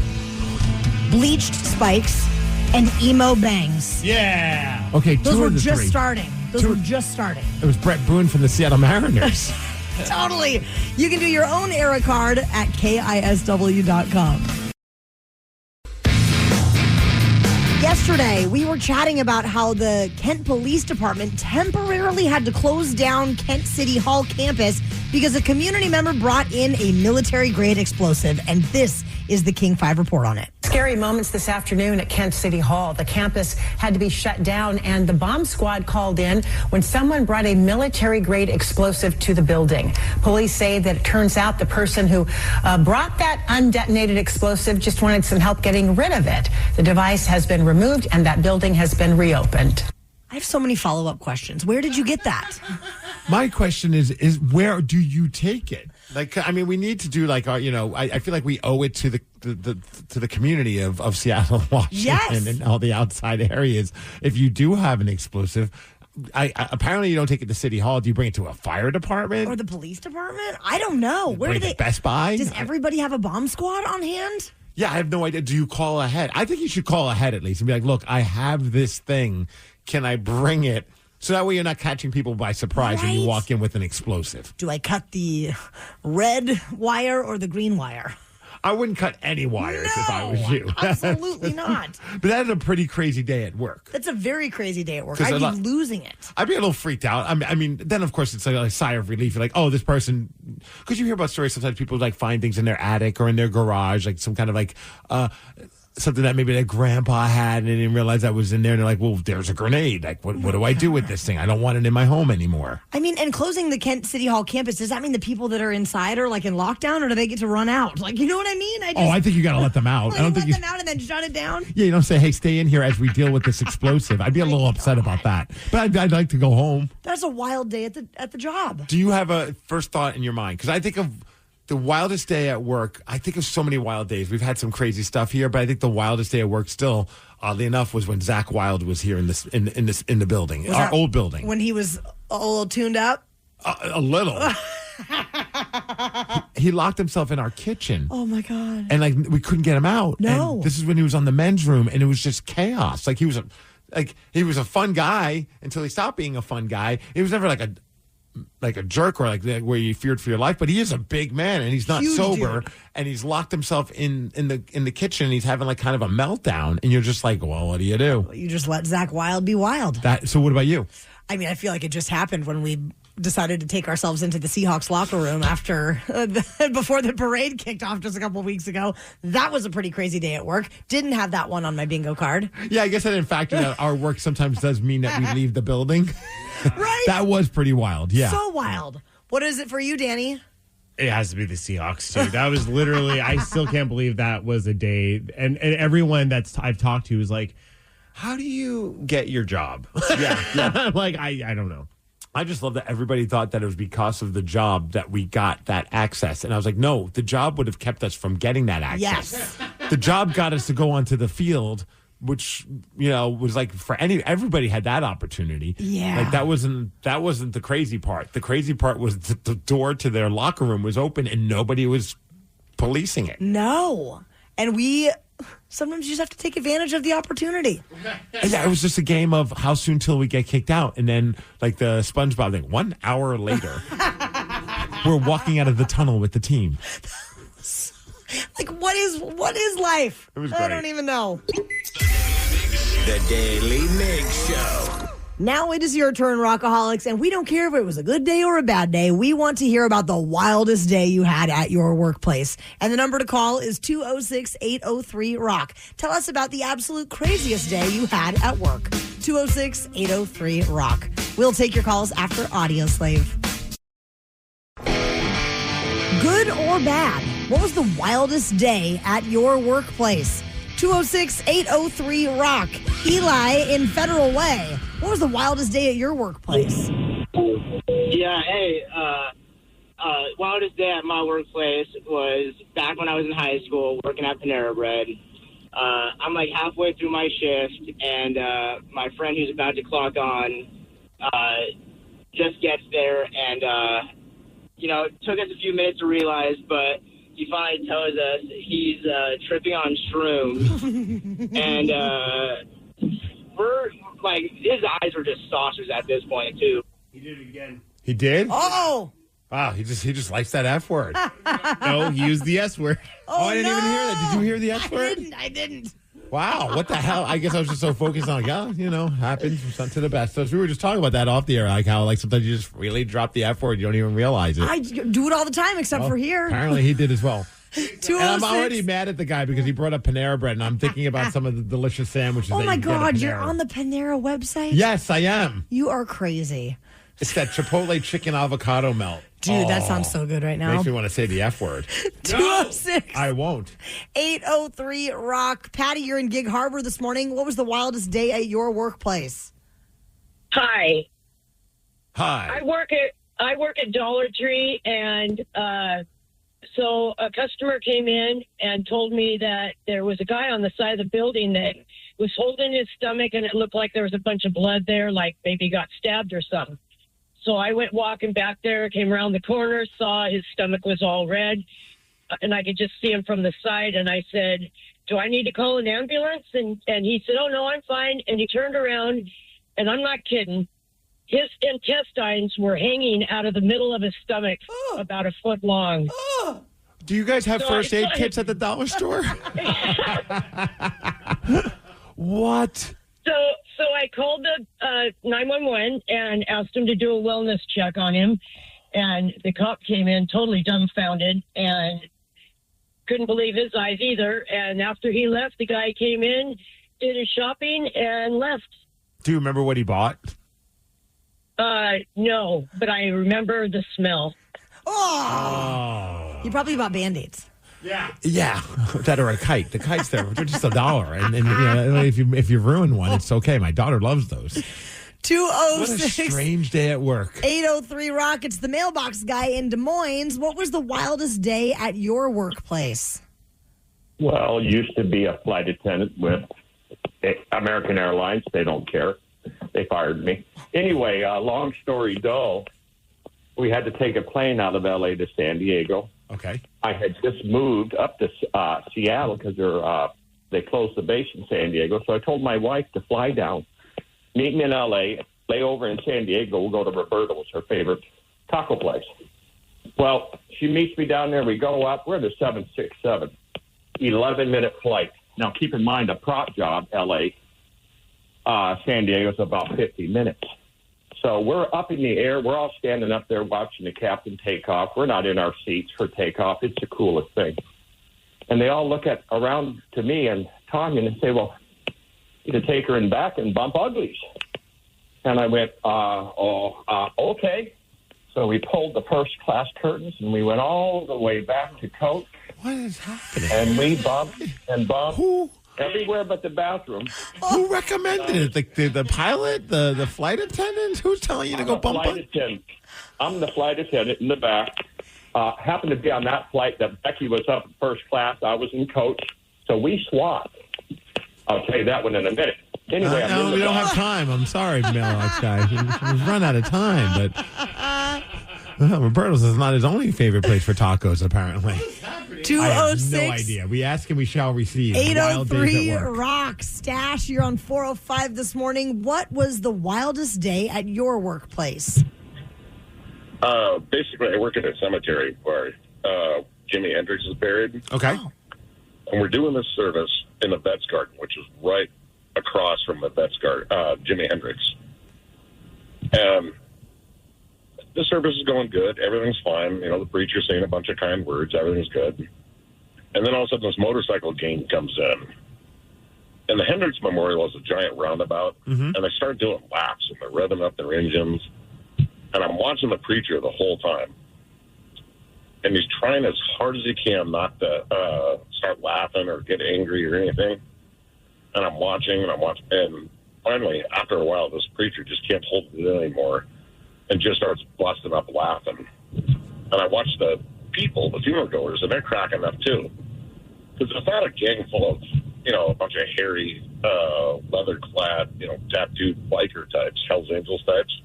bleached spikes, and emo bangs. Yeah. Okay, Those were just three. starting. Those were just starting. It was Brett Boone from the Seattle Mariners. Totally. You can do your own era card at KISW.com. Yesterday, we were chatting about how the Kent Police Department temporarily had to close down Kent City Hall campus because a community member brought in a military-grade explosive, and this is the King 5 report on it. Scary moments this afternoon at Kent City Hall. The campus had to be shut down, and the bomb squad called in when someone brought a military-grade explosive to the building. Police say that it turns out the person who brought that undetonated explosive just wanted some help getting rid of it. The device has been removed, and that building has been reopened. I have so many follow-up questions. Where did you get that? My question is where do you take it? Like, I mean, we need to do like our, I feel like we owe it to the community of Seattle, Washington, yes, and all the outside areas. If you do have an explosive, apparently you don't take it to City Hall. Do you bring it to a fire department or the police department? I don't know. Where do they? Best Buy? Does everybody have a bomb squad on hand? Yeah, I have no idea. Do you call ahead? I think you should call ahead at least and be like, look, I have this thing. Can I bring it? So that way you're not catching people by surprise when you walk in with an explosive. Do I cut the red wire or the green wire? I wouldn't cut any wires if I was you. Absolutely not. But that is a pretty crazy day at work. That's a very crazy day at work. I'd be losing it. I'd be a little freaked out. I mean, then of course it's like a sigh of relief. You're like, oh, this person, because you hear about stories sometimes people like find things in their attic or in their garage, like some kind of like something that maybe their grandpa had and they didn't realize that was in there. And they're like, well, there's a grenade. Like, what do I do with this thing? I don't want it in my home anymore. I mean, and closing the Kent City Hall campus, does that mean the people that are inside are like in lockdown or do they get to run out? Like, you know what I mean? I think you got to let them out. I don't think let them out and then shut it down? Yeah, you don't say, hey, stay in here as we deal with this explosive. I'd be a little upset about that. But I'd like to go home. That's a wild day at the job. Do you have a first thought in your mind? Because I think of the wildest day at work. I think of so many wild days. We've had some crazy stuff here, but I think the wildest day at work still oddly enough, was when Zach Wilde was here in the building, Was our that old building. When he was a little tuned up? A little. He locked himself in our kitchen. Oh, my God. And like we couldn't get him out. No. And this is when he was on the men's room, and it was just chaos. Like he was a fun guy until he stopped being a fun guy. He was never like a jerk or like where you feared for your life, but he is a big man and he's not Huge sober, dude. and he's locked himself in the kitchen, and he's having like kind of a meltdown, and you're just like, well, what do? You just let Zach Wilde be wild. So what about you? I mean, I feel like it just happened when we decided to take ourselves into the Seahawks locker room after before the parade kicked off just a couple of weeks ago. That was a pretty crazy day at work. Didn't have that one on my bingo card. Yeah, I guess I didn't factor that our work sometimes does mean that we leave the building. Right? That was pretty wild. Yeah. So wild. What is it for you, Danny? It has to be the Seahawks, too. That was literally, I still can't believe that was a day. And everyone I've talked to is like, how do you get your job? Yeah. Like, I don't know. I just love that everybody thought that it was because of the job that we got that access. And I was like, no, the job would have kept us from getting that access. Yes. The job got us to go onto the field, which, was like for everybody had that opportunity. Yeah. Like that wasn't the crazy part. The crazy part was the door to their locker room was open and nobody was policing it. No. And sometimes you just have to take advantage of the opportunity. Yeah, it was just a game of how soon till we get kicked out. And then, like the SpongeBob thing, 1 hour later, we're walking out of the tunnel with the team. Like, what is life? It was I great. don't even know. The Daily Migs Show. Now it is your turn, Rockaholics, and we don't care if it was a good day or a bad day. We want to hear about the wildest day you had at your workplace. And the number to call is 206-803-ROCK. Tell us about the absolute craziest day you had at work. 206-803-ROCK. We'll take your calls after Audio Slave. Good or bad? What was the wildest day at your workplace? 206-803-ROCK. Eli in Federal Way. What was the wildest day at your workplace? Yeah, hey, wildest day at my workplace was back when I was in high school working at Panera Bread. I'm like halfway through my shift, and my friend who's about to clock on just gets there, and, it took us a few minutes to realize, but he finally tells us he's tripping on shrooms, and we're like, his eyes were just saucers at this point too. He did it again. He did? Oh! Wow, he just likes that F word. No, he used the S word. Oh, I didn't even hear that. Did you hear the S word? I didn't. Wow, what the hell? I guess I was just so focused on, happens from some to the best. So we were just talking about that off the air, like how sometimes you just really drop the F word, you don't even realize it. I do it all the time, except for here. Apparently he did as well. 206. And I'm already mad at the guy because he brought up Panera Bread, and I'm thinking about some of the delicious sandwiches. Oh that my you can get at God, you're Panera. on the Panera website? Yes, I am. You are crazy. It's that Chipotle chicken avocado melt. Dude, that sounds so good right now. Makes me want to say the F word. 206. I won't. 803-ROCK. Patty, you're in Gig Harbor this morning. What was the wildest day at your workplace? Hi. Hi. I work at Dollar Tree, and so a customer came in and told me that there was a guy on the side of the building that was holding his stomach, and it looked like there was a bunch of blood there, like maybe he got stabbed or something. So I went walking back there, came around the corner, saw his stomach was all red, and I could just see him from the side. And I said, do I need to call an ambulance? And he said, oh, no, I'm fine. And he turned around, and I'm not kidding. His intestines were hanging out of the middle of his stomach, about a foot long. Do you guys have first aid kits at the dollar store? What? So I called the 911 and asked him to do a wellness check on him. And the cop came in totally dumbfounded and couldn't believe his eyes either. And after he left, the guy came in, did his shopping, and left. Do you remember what he bought? No, but I remember the smell. Oh. You probably bought Band-Aids. Yeah, that or a kite. The kite's there. They're just $1. And if you ruin one, it's okay. My daughter loves those. 206. What a strange day at work. 803-ROCK. It's the mailbox guy in Des Moines. What was the wildest day at your workplace? Well, used to be a flight attendant with American Airlines, they don't care. They fired me. Anyway, long story dull, we had to take a plane out of L.A. to San Diego. Okay. I had just moved up to Seattle because they closed the base in San Diego. So I told my wife to fly down, meet me in L.A., lay over in San Diego. We'll go to Roberto's, her favorite taco place. Well, she meets me down there. We go up. We're the 767, 11-minute flight. Now, keep in mind, a prop job, L.A., San Diego's about 50 minutes. So we're up in the air. We're all standing up there watching the captain take off. We're not in our seats for takeoff. It's the coolest thing. And they all look around to me and Tanya and say, well, you need to take her in back and bump uglies. And I went, okay. So we pulled the first class curtains and we went all the way back to coach. What is happening? And we bumped and bumped. Everywhere but the bathroom. Who recommended it? The pilot? The flight attendant? Who's telling you to go bump up? I'm the flight attendant in the back. Happened to be on that flight that Becky was up in first class. I was in coach. So we swapped. I'll tell you that one in a minute. Anyway, we don't have time. I'm sorry, mailbox guy. We've run out of time. But Roberto's is not his only favorite place for tacos, apparently. 206. I have no idea. We ask and we shall receive. 803 Rock. Stash, you're on 405 this morning. What was the wildest day at your workplace? Basically, I work at a cemetery where Jimi Hendrix is buried. Okay. And we're doing this service in the Vets Garden, which is right across from the Vets Garden, Jimi Hendrix. And the service is going good. Everything's fine. You know, the preacher's saying a bunch of kind words. Everything's good. And then all of a sudden this motorcycle gang comes in. And the Hendrix Memorial is a giant roundabout. And they start doing laps and they're revving up their engines. And I'm watching the preacher the whole time. And he's trying as hard as he can not to start laughing or get angry or anything. And I'm watching. And finally, after a while, this preacher just can't hold it in anymore and just starts busting up laughing. And I watch the people, the funeral goers, and they're cracking up too. Because it's not a gang full of, a bunch of hairy, leather-clad, tattooed biker types, Hells Angels types.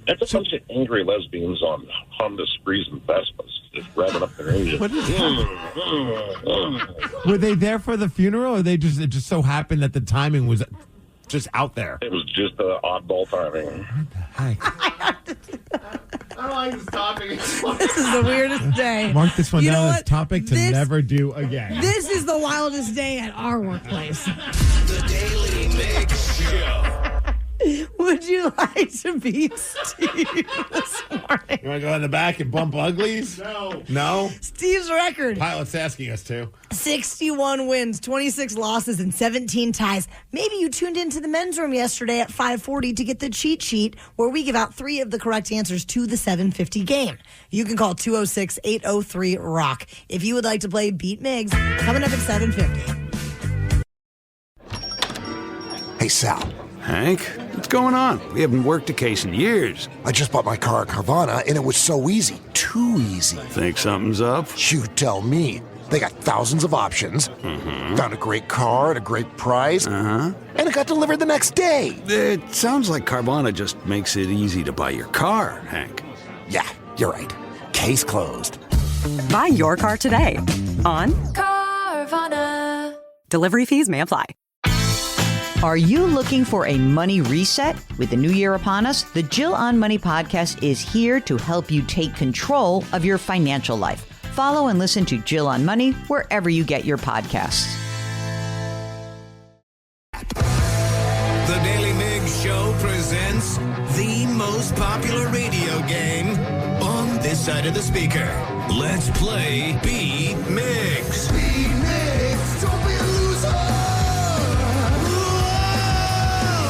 It's a bunch of angry lesbians on Honda Sprees and Vespas, just revving up their engines. What is Were they there for the funeral, or it just so happened that the timing was just out there? It was just oddball timing. Heck? I don't like this topic. This is the weirdest day. Mark this one You know down as what? topic to never do again. This is the wildest day at our workplace. The Daily Mix Show. Would you like to beat Steve this morning? You want to go in the back and bump uglies? No? Steve's record. Pilot's asking us to. 61 wins, 26 losses, and 17 ties. Maybe you tuned into the men's room yesterday at 5:40 to get the cheat sheet where we give out 3 of the correct answers to the 750 game. You can call 206-803-ROCK if you would like to play Beat Migs, coming up at 750. Hey, Sal. Hank, what's going on? We haven't worked a case in years. I just bought my car at Carvana, and it was so easy. Too easy. Think something's up? You tell me. They got thousands of options. Found a great car at a great price. And it got delivered the next day. It sounds like Carvana just makes it easy to buy your car, Hank. Yeah, you're right. Case closed. Buy your car today on Carvana. Delivery fees may apply. Are you looking for a money reset? With the new year upon us, the Jill on Money podcast is here to help you take control of your financial life. Follow and listen to Jill on Money wherever you get your podcasts. The Daily Migs Show presents the most popular radio game on this side of the speaker. Let's play Beat Migs. Beat Migs, don't be a loser.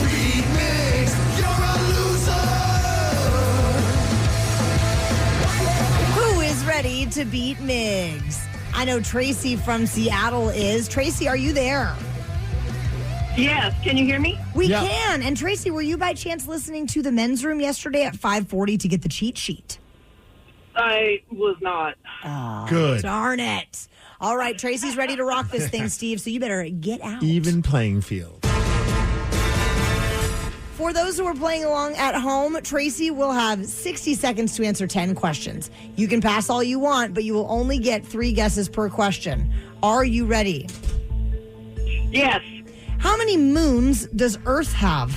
Beat Migs, you're a loser. Who is ready to beat Migs? I know Tracy from Seattle is. Tracy, are you there? Yes. Can you hear me? We can. And Tracy, were you by chance listening to the men's room yesterday at 5:40 to get the cheat sheet? I was not. Oh, Good. Darn it. All right, Tracy's ready to rock this thing, Steve, so you better get out. Even playing field. For those who are playing along at home, Tracy will have 60 seconds to answer 10 questions. You can pass all you want, but you will only get 3 guesses per question. Are you ready? Yes. How many moons does Earth have?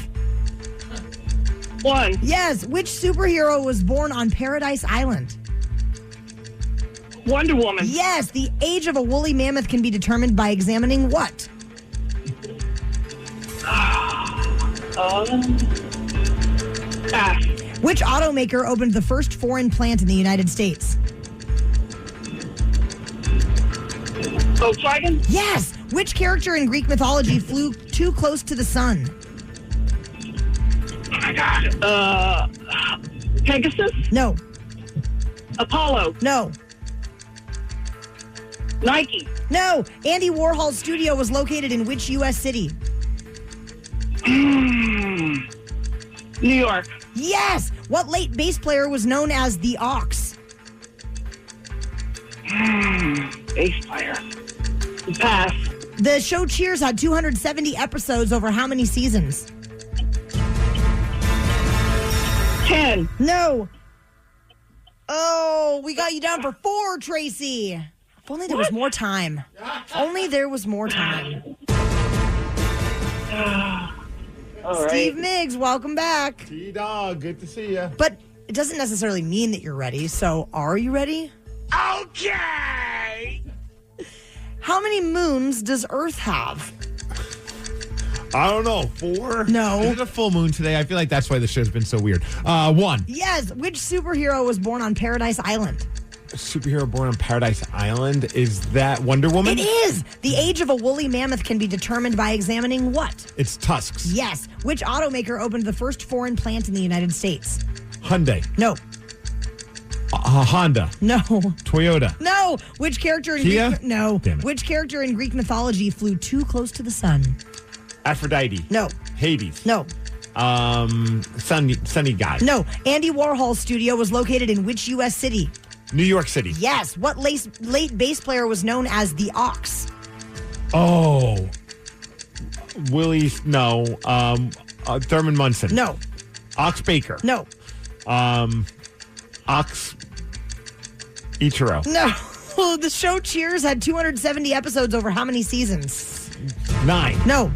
1. Yes. Which superhero was born on Paradise Island? Wonder Woman. Yes. The age of a woolly mammoth can be determined by examining what? Pass. Which automaker opened the first foreign plant in the United States? Volkswagen? Yes. Which character in Greek mythology flew too close to the sun? Oh my God. Pegasus? No. Apollo? No. Nike? No. Andy Warhol's studio was located in which U.S. city? New York. Yes. What late bass player was known as the Ox? Bass player. Pass. The show Cheers had 270 episodes over how many seasons? 10. No. Oh, we got you down for 4, Tracy. If only there was more time. If only there was more time. Steve Migs, welcome back. T-Dog, good to see you. But it doesn't necessarily mean that you're ready. So are you ready? Okay. How many moons does Earth have? I don't know. 4? No. Is it a full moon today? I feel like that's why the show's been so weird. 1. Yes. Which superhero was born on Paradise Island? A superhero born on Paradise Island? Is that Wonder Woman? It is. The age of a woolly mammoth can be determined by examining what? It's tusks. Yes. Which automaker opened the first foreign plant in the United States? Hyundai. No. Honda. No. Toyota. No. Which character in Kia? Greek No. Damn it. Which character in Greek mythology flew too close to the sun? Aphrodite. No. Hades. No. Sunny guy. No. Andy Warhol's studio was located in which U.S. city? New York City. Yes. What late bass player was known as the Ox? Oh. Willie. No. Thurman Munson. No. Ox Baker. No. Ox Ichiro. No. The show Cheers had 270 episodes over how many seasons? 9. No.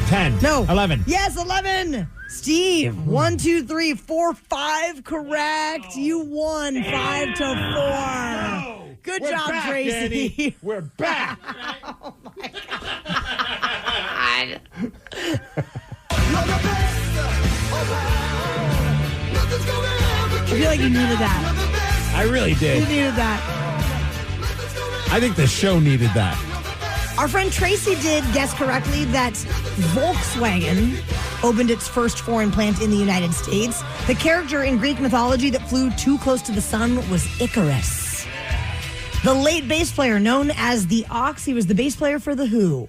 10. No. 11. Yes, 11. Steve, 1, 2, 3, 4, 5 correct. You won 5 to 4. Good We're job, back, Tracy. Danny. We're back. Oh my God. I feel like you needed that. I really You did. needed that. I think the show needed that. Our friend Tracy did guess correctly that Volkswagen opened its first foreign plant in the United States. The character in Greek mythology that flew too close to the sun was Icarus. The late bass player known as the Ox, he was the bass player for The Who.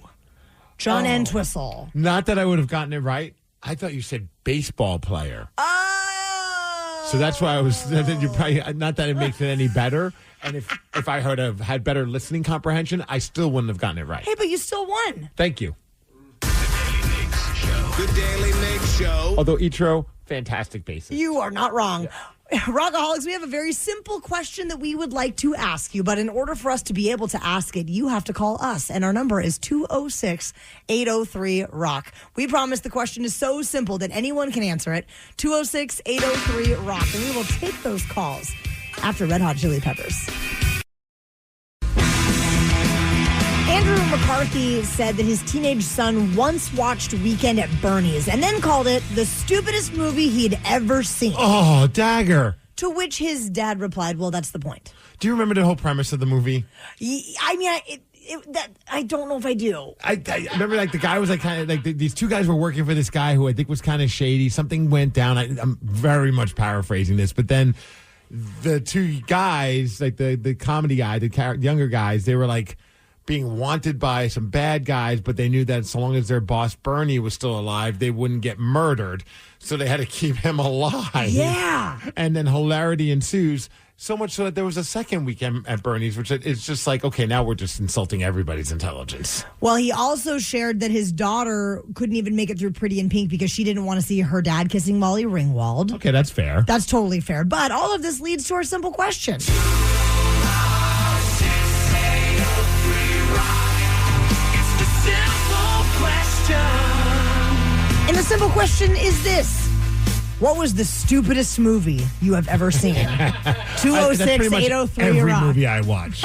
John Entwistle. Not that I would have gotten it right. I thought you said baseball player. Oh! So that's why I was. You probably not that it makes it any better. And if I heard have had better listening comprehension, I still wouldn't have gotten it right. Hey, but you still won. Thank you. The Daily Migs Show. Although Ichiro, fantastic basis. You are not wrong. Rockaholics, we have a very simple question that we would like to ask you, but in order for us to be able to ask it, you have to call us, and our number is 206-803-ROCK. We promise the question is so simple that anyone can answer it. 206-803-ROCK, and we will take those calls after Red Hot Chili Peppers. Andrew McCarthy said that his teenage son once watched Weekend at Bernie's and then called it the stupidest movie he'd ever seen. Oh, dagger. To which his dad replied, well, that's the point. Do you remember the whole premise of the movie? I mean, I don't know if I do. I remember, like, the guy was like kind of like these two guys were working for this guy who I think was kind of shady. Something went down. I'm very much paraphrasing this, but then the two guys, like the comedy guy, the younger guys, they were like being wanted by some bad guys, but they knew that so long as their boss Bernie was still alive, they wouldn't get murdered. So they had to keep him alive. Yeah. And then hilarity ensues. So much so that there was a second weekend at Bernie's, which is just like, okay, now we're just insulting everybody's intelligence. Well, he also shared that his daughter couldn't even make it through Pretty in Pink because she didn't want to see her dad kissing Molly Ringwald. Okay, that's fair. That's totally fair. But all of this leads to our simple question. And the simple question is this. What was the stupidest movie you have ever seen? 206-803-ROCK. Every movie I watch.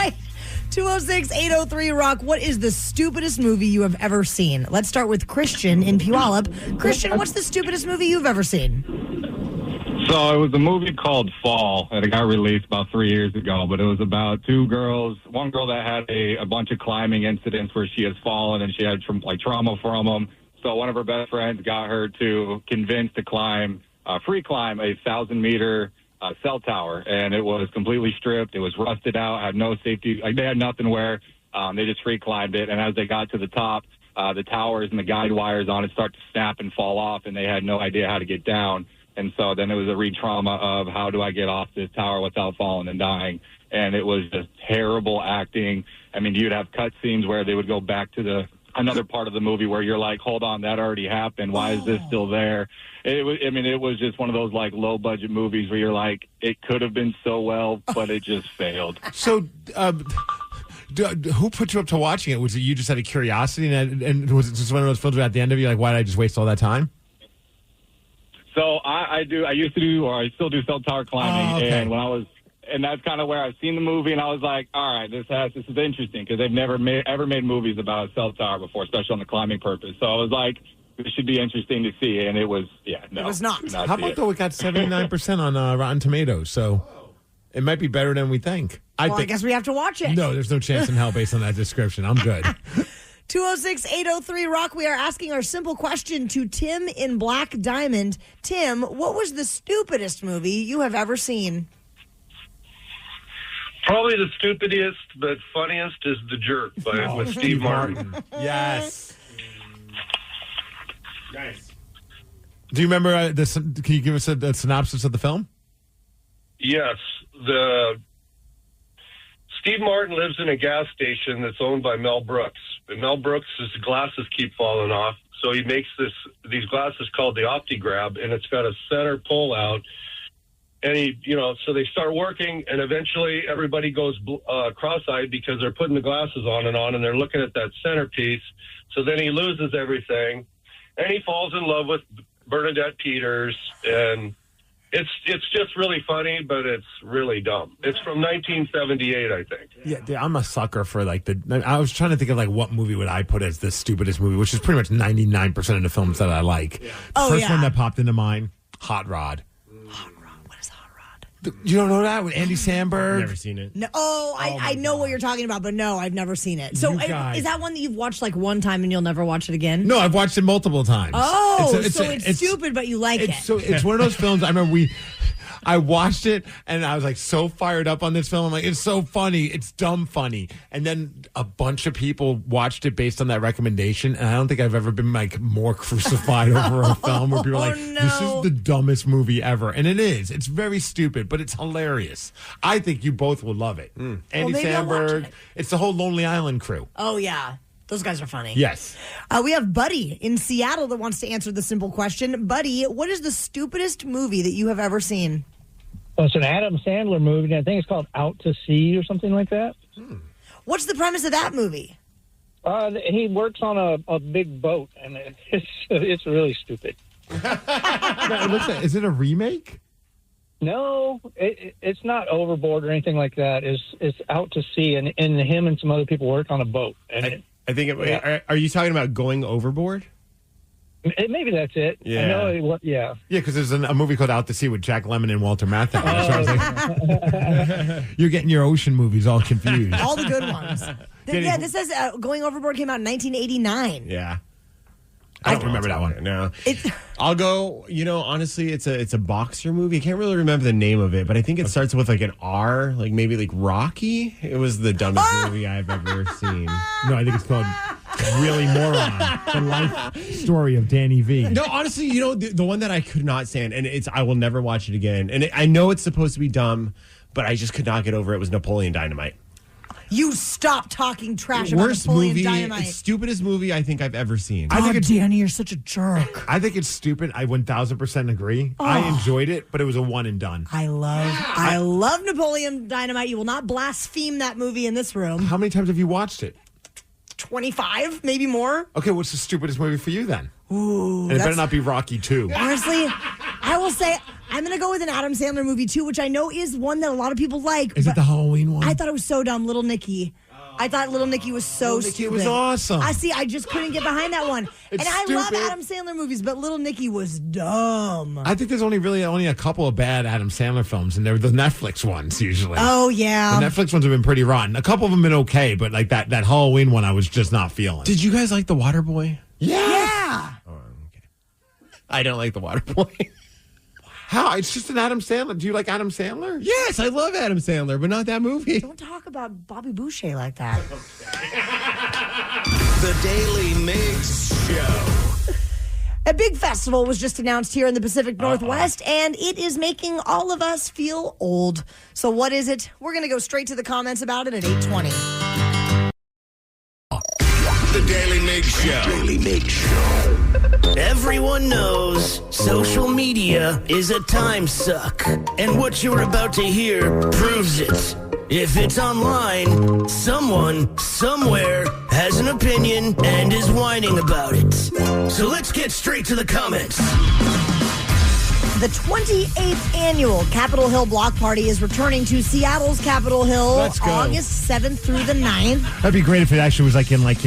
206-803-ROCK. What is the stupidest movie you have ever seen? Let's start with Christian in Puyallup. Christian, what's the stupidest movie you've ever seen? So it was a movie called Fall, and it got released about 3 years ago, but it was about two girls, one girl that had a bunch of climbing incidents where she has fallen and she had trauma from them. So one of her best friends got her to convince to free climb a 1,000-meter cell tower, and it was completely stripped. It was rusted out, had no safety. Like, they had nothing where they just free climbed it. And as they got to the top, the towers and the guide wires on it start to snap and fall off, and they had no idea how to get down. And so then it was a re-trauma of how do I get off this tower without falling and dying. And it was just terrible acting. I mean, you'd have cut scenes where they would go back to another part of the movie where you're like, hold on, that already happened. Why is this still there? It was just one of those like low budget movies where you're like, it could have been so well, but it just failed. So, who put you up to watching it? Was it you just out of curiosity? And was it just one of those films where at the end of it, you're like, why did I just waste all that time? So I used to do, or I still do cell tower climbing. And that's kind of where I've seen the movie, and I was like, all right, this is interesting because they've never ever made movies about a cell tower before, especially on the climbing purpose. So I was like, this should be interesting to see, and it was, no. It was not. How about though it got 79% on Rotten Tomatoes, so it might be better than we think. I guess we have to watch it. No, there's no chance in hell based on that description. I'm good. 206-803-ROCK. We are asking our simple question to Tim in Black Diamond. Tim, what was the stupidest movie you have ever seen? Probably the stupidest but funniest is The Jerk with Steve Martin. Yes. Nice. Do you remember can you give us a synopsis of the film? Yes. Steve Martin lives in a gas station that's owned by Mel Brooks. And Mel Brooks' glasses keep falling off, so he makes these glasses called the OptiGrab, and it's got a center pull out. And so they start working, and eventually everybody goes cross-eyed because they're putting the glasses on, and they're looking at that centerpiece. So then he loses everything, and he falls in love with Bernadette Peters, and it's just really funny, but it's really dumb. It's from 1978, I think. Yeah, I'm a sucker for I was trying to think of what movie would I put as the stupidest movie, which is pretty much 99% of the films that I like. Yeah. First one that popped into mind, Hot Rod. You don't know that with Andy Samberg? Never seen it. No. I know what you're talking about, but no, I've never seen it. So is that one that you've watched one time and you'll never watch it again? No, I've watched it multiple times. Oh, it's stupid, but you like it. So it's one of those films. I remember I watched it and I was so fired up on this film. I'm like, it's so funny. It's dumb funny. And then a bunch of people watched it based on that recommendation. And I don't think I've ever been more crucified over a film where people are like, this is the dumbest movie ever. And it is. It's very stupid, but it's hilarious. I think you both will love it. Andy Samberg. It's the whole Lonely Island crew. Oh, yeah. Those guys are funny. Yes. We have Buddy in Seattle that wants to answer the simple question. Buddy, what is the stupidest movie that you have ever seen? Well, it's an Adam Sandler movie, and I think it's called Out to Sea or something like that. What's the premise of that movie? He works on a big boat, and it's really stupid. Is it a remake? No, it's not Overboard or anything like that. It's Out to Sea, and him and some other people work on a boat. And I think are you talking about Going Overboard? Maybe that's it. Yeah. I know. Yeah, because there's a movie called Out to Sea with Jack Lemmon and Walter Matthau. So I was like, you're getting your ocean movies all confused. All the good ones. This says Going Overboard came out in 1989. Yeah. I don't remember that one. No. I'll go, honestly, it's a boxer movie. I can't really remember the name of it, but I think it starts with like an R, like maybe like Rocky. It was the dumbest movie I've ever seen. No, I think it's called Really Moron, the life story of Danny V. No, honestly, the one that I could not stand, and I will never watch it again. And I know it's supposed to be dumb, but I just could not get over it. Was Napoleon Dynamite. You stop talking trash about Napoleon Dynamite. Stupidest movie I think I've ever seen. Danny, you're such a jerk. I think it's stupid. I 1,000% agree. Oh. I enjoyed it, but it was a one and done. I love Napoleon Dynamite. You will not blaspheme that movie in this room. How many times have you watched it? 25, maybe more. Okay, what's the stupidest movie for you then? Ooh, and it better not be Rocky 2. Honestly, I will say I'm going to go with an Adam Sandler movie too, which I know is one that a lot of people like. Is it the Halloween one? I thought it was so dumb, Little Nicky. I thought Little Nicky was so stupid. It was awesome. I just couldn't get behind that one. It's I love stupid. Adam Sandler movies, but Little Nicky was dumb. I think there's only a couple of bad Adam Sandler films, and they're the Netflix ones usually. Oh, yeah. The Netflix ones have been pretty rotten. A couple of them have been okay, but like that Halloween one I was just not feeling. Did you guys like The Waterboy? Yeah. I don't like The Waterboy. How? It's just an Adam Sandler. Do you like Adam Sandler? Yes, I love Adam Sandler, but not that movie. Don't talk about Bobby Boucher like that. The Daily Migs Show. A big festival was just announced here in the Pacific Northwest, and it is making all of us feel old. So what is it? We're going to go straight to the comments about it at 8:20. The Daily Migs Show. Daily Migs Show. Everyone knows social media is a time suck, and what you're about to hear proves it. If it's online, someone, somewhere, has an opinion and is whining about it. So let's get straight to the comments. The 28th annual Capitol Hill Block Party is returning to Seattle's Capitol Hill Let's go. August 7th through the 9th. That'd be great if it actually was like in like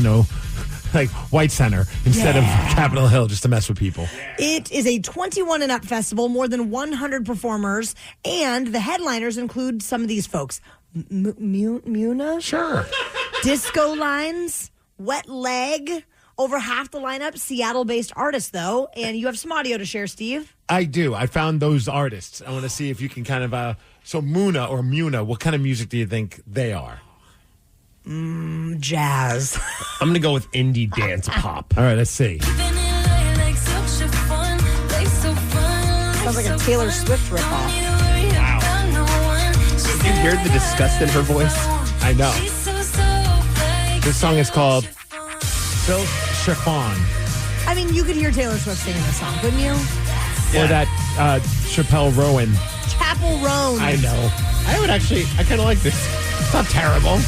White Center instead of Capitol Hill, just to mess with people. It is a 21 and up festival, more than 100 performers, and the headliners include some of these folks. Muna? Sure. Disco Lines, Wet Leg. Over half the lineup, Seattle-based artists, though. And you have some audio to share, Steve. I do. I found those artists. I want to see if you can kind of... so Muna, what kind of music do you think they are? Jazz. I'm going to go with indie dance pop. All right, let's see. Sounds like a Taylor Swift ripoff. Did you hear the disgust in her voice? I know. This song is called Silk Chiffon. I mean, you could hear Taylor Swift singing this song, couldn't you? Or that Chappelle Rowan. Chapel Roan. I know. I kind of like this. It's not terrible.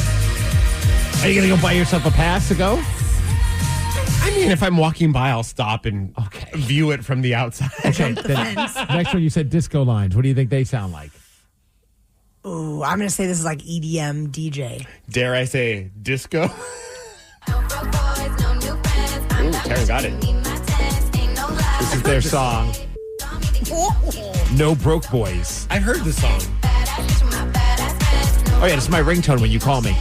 Are you going to go buy yourself a pass to go? I mean, if I'm walking by, I'll stop and view it from the outside. Okay, next one you said Disco Lines. What do you think they sound like? Ooh, I'm going to say this is like EDM DJ. Dare I say disco? Ooh, Taryn got it. This is their song. No Broke Boys. I've heard this song. Oh, yeah, this is my ringtone when you call me.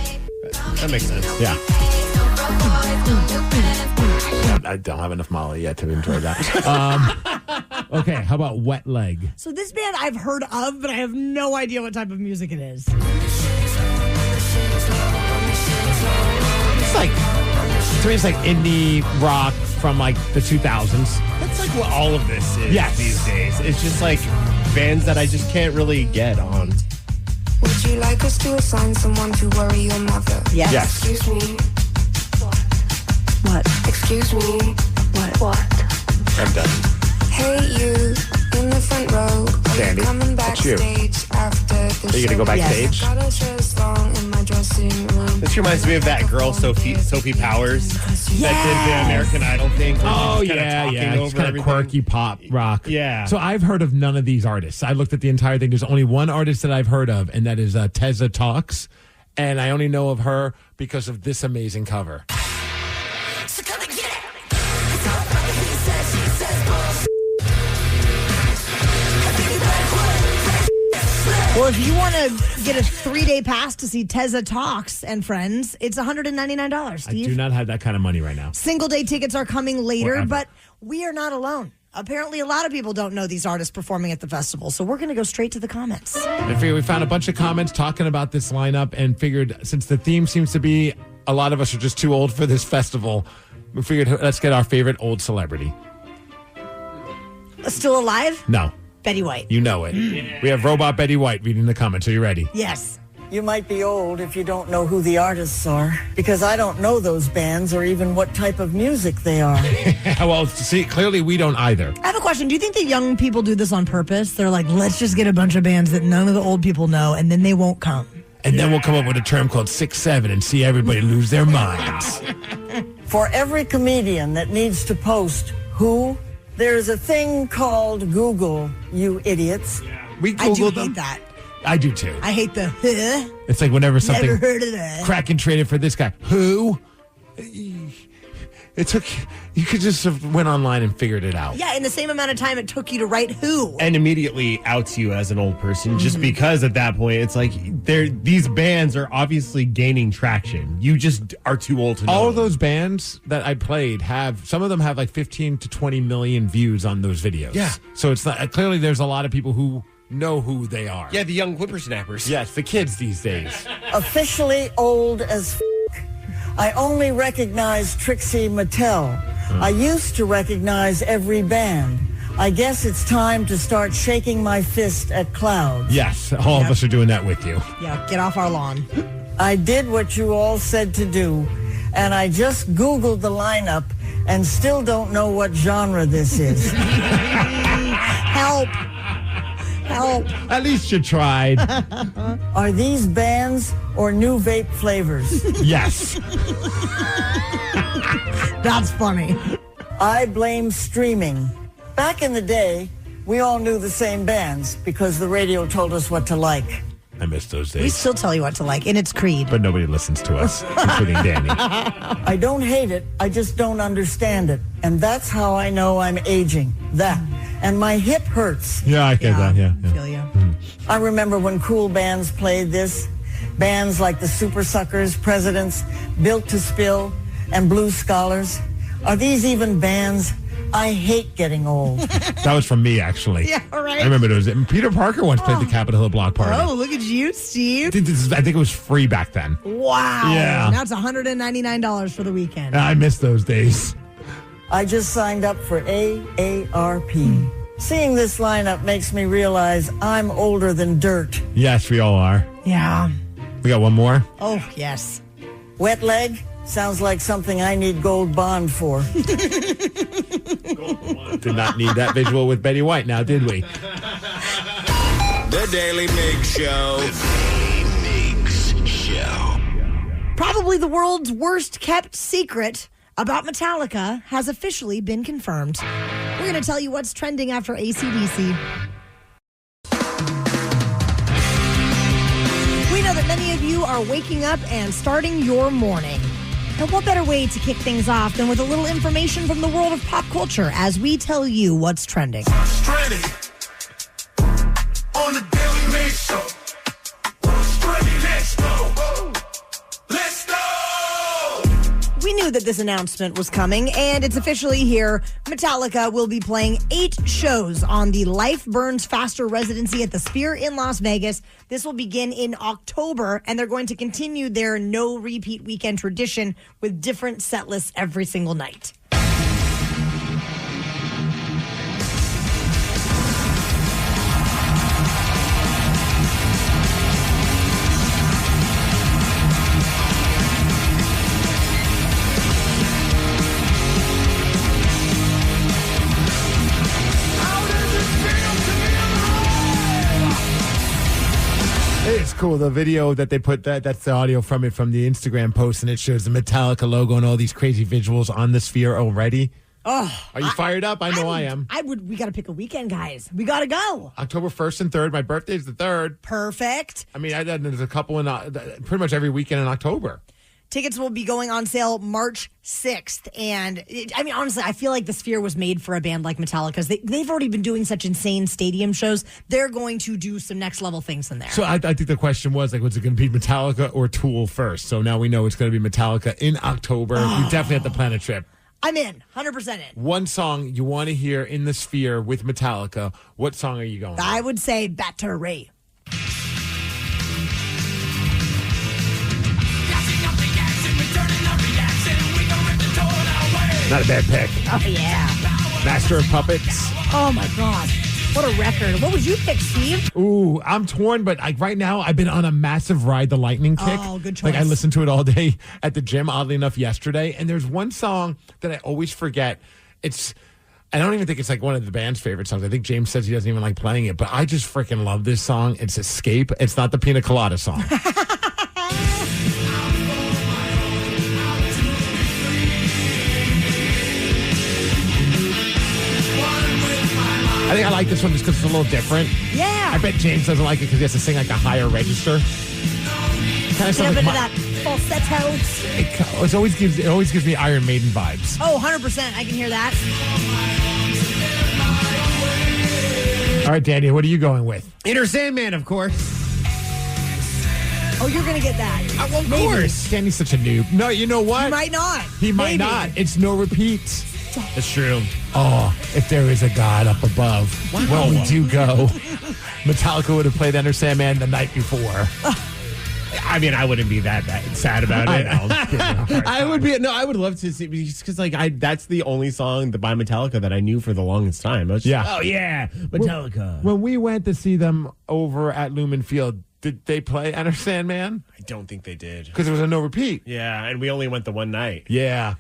That makes sense. Yeah. I don't have enough Molly yet to enjoy that. Okay, how about Wet Leg? So this band I've heard of, but I have no idea what type of music it is. It's like, to me, it's like indie rock from like the 2000s. That's like what all of this is these days. It's just like bands that I just can't really get on. Would you like us to assign someone to worry your mother? Yes. Excuse me. What? Excuse me. What? I'm done. Hey, you in the front row. Are Sandy, you coming that's you. backstage after the Are you going to go backstage? Got a dress long in my dressing room. This reminds me of that girl, Sophie Powers, that did the American Idol thing. Oh, Just kinda talking yeah. It's over kind of everything. quirky pop rock. Yeah. So I've heard of none of these artists. I looked at the entire thing. There's only one artist that I've heard of, and that is Tessa Talks. And I only know of her because of this amazing cover. So come and get it. Or if you want to get a 3-day pass to see Tezza Talks and Friends, it's $199, Steve. I do not have that kind of money right now. Single-day tickets are coming later, Forever. but we are not alone. Apparently, a lot of people don't know these artists performing at the festival, so we're going to go straight to the comments. I figured we found a bunch of comments talking about this lineup and figured since the theme seems to be a lot of us are just too old for this festival, we figured let's get our favorite old celebrity. Still alive? No. Betty White. You know it. We have Robot Betty White reading the comments. Are you ready? Yes. You might be old if you don't know who the artists are, because I don't know those bands or even what type of music they are. Well, see, clearly we don't either. I have a question. Do you think the young people do this on purpose? They're like, let's just get a bunch of bands that none of the old people know, and then they won't come. And then we'll come up with a term called 6'7" and see everybody lose their minds. For every comedian that needs to post who, there's a thing called Google, you idiots. We I do Googled them. hate that. I do too. I hate the huh. It's like whenever something Never heard of that. Kraken traded for this guy. Who? It took, you could just have went online and figured it out. Yeah, in the same amount of time it took you to write who. And immediately outs you as an old person just because at that point it's like these bands are obviously gaining traction. You just are too old to know. All of those bands that I played some of them have like 15 to 20 million views on those videos. Yeah. So it's not, clearly there's a lot of people who know who they are. Yeah, the young whippersnappers. Yes, the kids these days. Officially old as I only recognize Trixie Mattel. I used to recognize every band. I guess it's time to start shaking my fist at clouds. Yes, all of us are doing that with you. Yeah, get off our lawn. I did what you all said to do, and I just Googled the lineup and still don't know what genre this is. Help. Help. At least you tried. Are these bands or new vape flavors? Yes. That's funny. I blame streaming. Back in the day, we all knew the same bands because the radio told us what to like. I miss those days. We still tell you what to like, and it's Creed. But nobody listens to us, including Danny. I don't hate it, I just don't understand it. And that's how I know I'm aging. That. And my hip hurts. Yeah, I get that, yeah. Feel you. I remember when cool bands played this. Bands like the Super Suckers, Presidents, Built to Spill, and Blue Scholars. Are these even bands? I hate getting old. That was from me, actually. Yeah, right. I remember it was. Peter Parker once played the Capitol Hill Block Party. Oh, look at you, Steve. I think it was free back then. Wow. Yeah. Now it's $199 for the weekend. I miss those days. I just signed up for AARP. Seeing this lineup makes me realize I'm older than dirt. Yes, we all are. Yeah. We got one more. Oh, yes. Wet leg? Sounds like something I need gold bond for. Did not need that visual with Betty White now, did we? The Daily Migs Show. The Daily Migs Show. Probably the world's worst kept secret about Metallica has officially been confirmed. We're going to tell you what's trending after AC/DC. We know that many of you are waking up and starting your morning. And what better way to kick things off than with a little information from the world of pop culture as we tell you what's trending. Trending on the Daily Migs Show. Trending, let's go. Let's go. We knew that this announcement was coming, and it's officially here. Metallica will be playing 8 shows on the Life Burns Faster residency at the Sphere in Las Vegas. This will begin in October, and they're going to continue their no repeat weekend tradition with different set lists every single night. It's cool. The video that they put, that's the audio from it from the Instagram post, and it shows the Metallica logo and all these crazy visuals on the Sphere already. Oh, Are you fired up? I know I am. We got to pick a weekend, guys. We got to go. October 1st and 3rd. My birthday's the 3rd. Perfect. I mean, there's a couple in pretty much every weekend in October. Tickets will be going on sale March 6th. And honestly, I feel like the Sphere was made for a band like Metallica because they've already been doing such insane stadium shows. They're going to do some next level things in there. So I think the question was, was it going to be Metallica or Tool first? So now we know it's going to be Metallica in October. We definitely have to plan a trip. I'm in, 100% in. One song you want to hear in the Sphere with Metallica. What song are you going with? I would say Battery. Not a bad pick. Oh, yeah. Master of Puppets. Oh, my God. What a record. What would you pick, Steve? Ooh, I'm torn, but right now I've been on a massive Ride the Lightning kick. Oh, good choice. I listened to it all day at the gym, oddly enough, yesterday. And there's one song that I always forget. I don't even think it's one of the band's favorite songs. I think James says he doesn't even like playing it, but I just freaking love this song. It's Escape. It's not the Pina Colada song. I think I like this one just because it's a little different. Yeah. I bet James doesn't like it because he has to sing a higher register. Kind of Get up into that falsetto. It always gives me Iron Maiden vibes. Oh, 100%. I can hear that. All right, Danny, what are you going with? Enter Sandman, of course. Oh, you're going to get that. Well, of course. Danny's such a noob. No, you know what? He might not. He might not. It's no repeats. That's true. Oh, if there is a God up above, well, we do go. Metallica would have played Enter Sandman the night before. I mean, I wouldn't be that sad about it. I would be. No, I would love to see because that's the only song by Metallica that I knew for the longest time. I was just, oh yeah, Metallica. When we went to see them over at Lumen Field, did they play Enter Sandman? I don't think they did because it was a no repeat. Yeah, and we only went the one night. Yeah.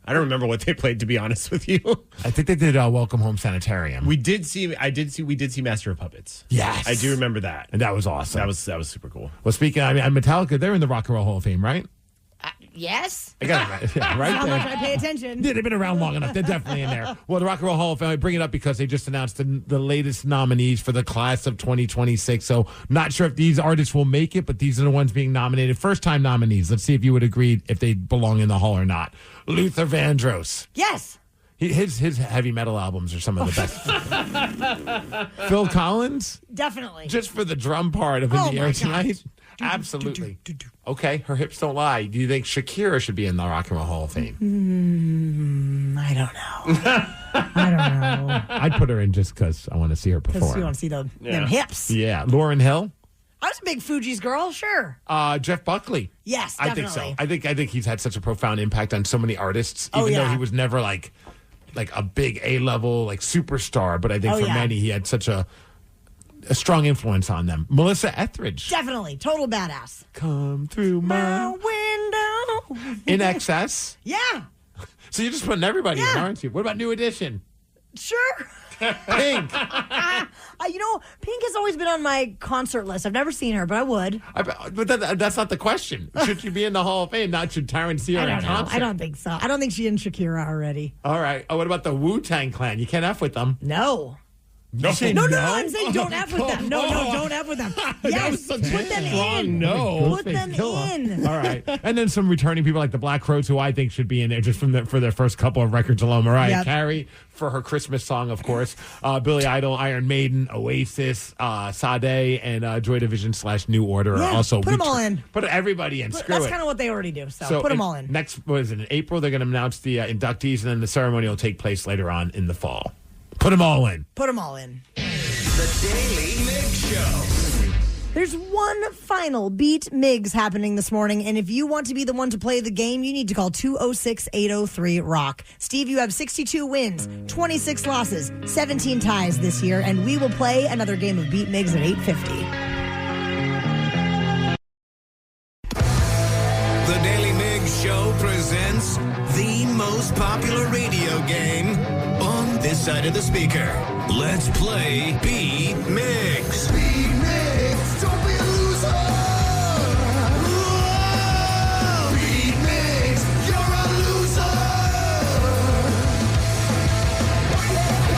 I don't remember what they played, to be honest with you. I think they did Welcome Home Sanitarium. We did see Master of Puppets. Yes. I do remember that. And that was awesome. That was super cool. Well, speaking of, Metallica, they're in the Rock and Roll Hall of Fame, right? Yes. I got it right. Right How there. much I pay attention. Yeah, they've been around long enough. They're definitely in there. Well, the Rock and Roll Hall of Fame, I bring it up because they just announced the latest nominees for the class of 2026. So not sure if these artists will make it, but these are the ones being nominated. First-time nominees. Let's see if you would agree if they belong in the hall or not. Luther Vandross. Yes. His heavy metal albums are some of the best. Phil Collins? Definitely. Just for the drum part of In the Air Tonight? Absolutely. Okay, her hips don't lie. Do you think Shakira should be in the Rock and Roll Hall of Fame? I don't know. I don't know. I'd put her in just because I want to see her Because perform. you want to see them hips. Yeah. Lauryn Hill? I was a big Fugees girl, sure. Jeff Buckley. Yes, I definitely. think so. I think he's had such a profound impact on so many artists, even though he was never like a big A-level superstar. But I think for many, he had such a strong influence on them. Melissa Etheridge. Definitely. Total badass. Come through my window. In Excess. Yeah. So you're just putting everybody in, aren't you? What about New Edition? Sure. Pink. Pink has always been on my concert list. I've never seen her, but I would. But that's not the question. Should she be in the Hall of Fame? Not should Taryn see her in concert? I don't think so. I don't think she and Shakira already. All right. Oh, what about the Wu-Tang Clan? You can't F with them. No. No, I'm saying don't F with them. No, don't F with them. Yes, put them in. No. Put them in. All right. And then some returning people like the Black Crowes, who I think should be in there just for their first couple of records alone. Mariah Carey for her Christmas song, of course. Billy Idol, Iron Maiden, Oasis, Sade, and Joy Division / New Order are also. Put them all in. Put everybody in. Screw That's it. kind of what they already do. So put them all in. Next, in April, they're going to announce the inductees, and then the ceremony will take place later on in the fall. Put them all in. Put them all in. The Daily Migs Show. There's one final Beat Migs happening this morning, and if you want to be the one to play the game, you need to call 206-803-ROCK. Steve, you have 62 wins, 26 losses, 17 ties this year, and we will play another game of Beat Migs at 8:50. The Daily Migs Show presents the most popular radio game on this side of the speaker. Let's play Beat Migs. Beat Migs, don't be a loser. Whoa! Beat Migs, you're a loser.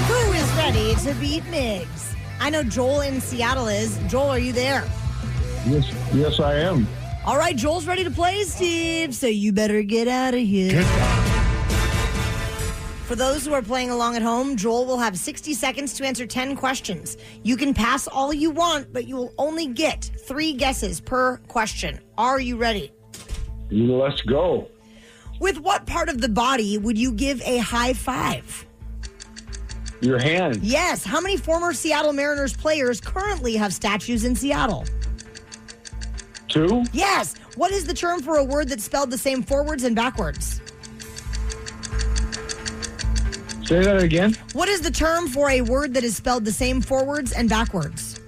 Who is ready to beat Migs? I know Joel in Seattle is. Joel, are you there? Yes, I am. All right, Joel's ready to play, Steve, so you better get out of here. Good God. For those who are playing along at home, Joel will have 60 seconds to answer 10 questions. You can pass all you want, but you will only get 3 guesses per question. Are you ready? Let's go. With what part of the body would you give a high five? Your hand. Yes. How many former Seattle Mariners players currently have statues in Seattle? 2. Yes. What is the term for a word that's spelled the same forwards and backwards? Say that again. What is the term for a word that is spelled the same forwards and backwards?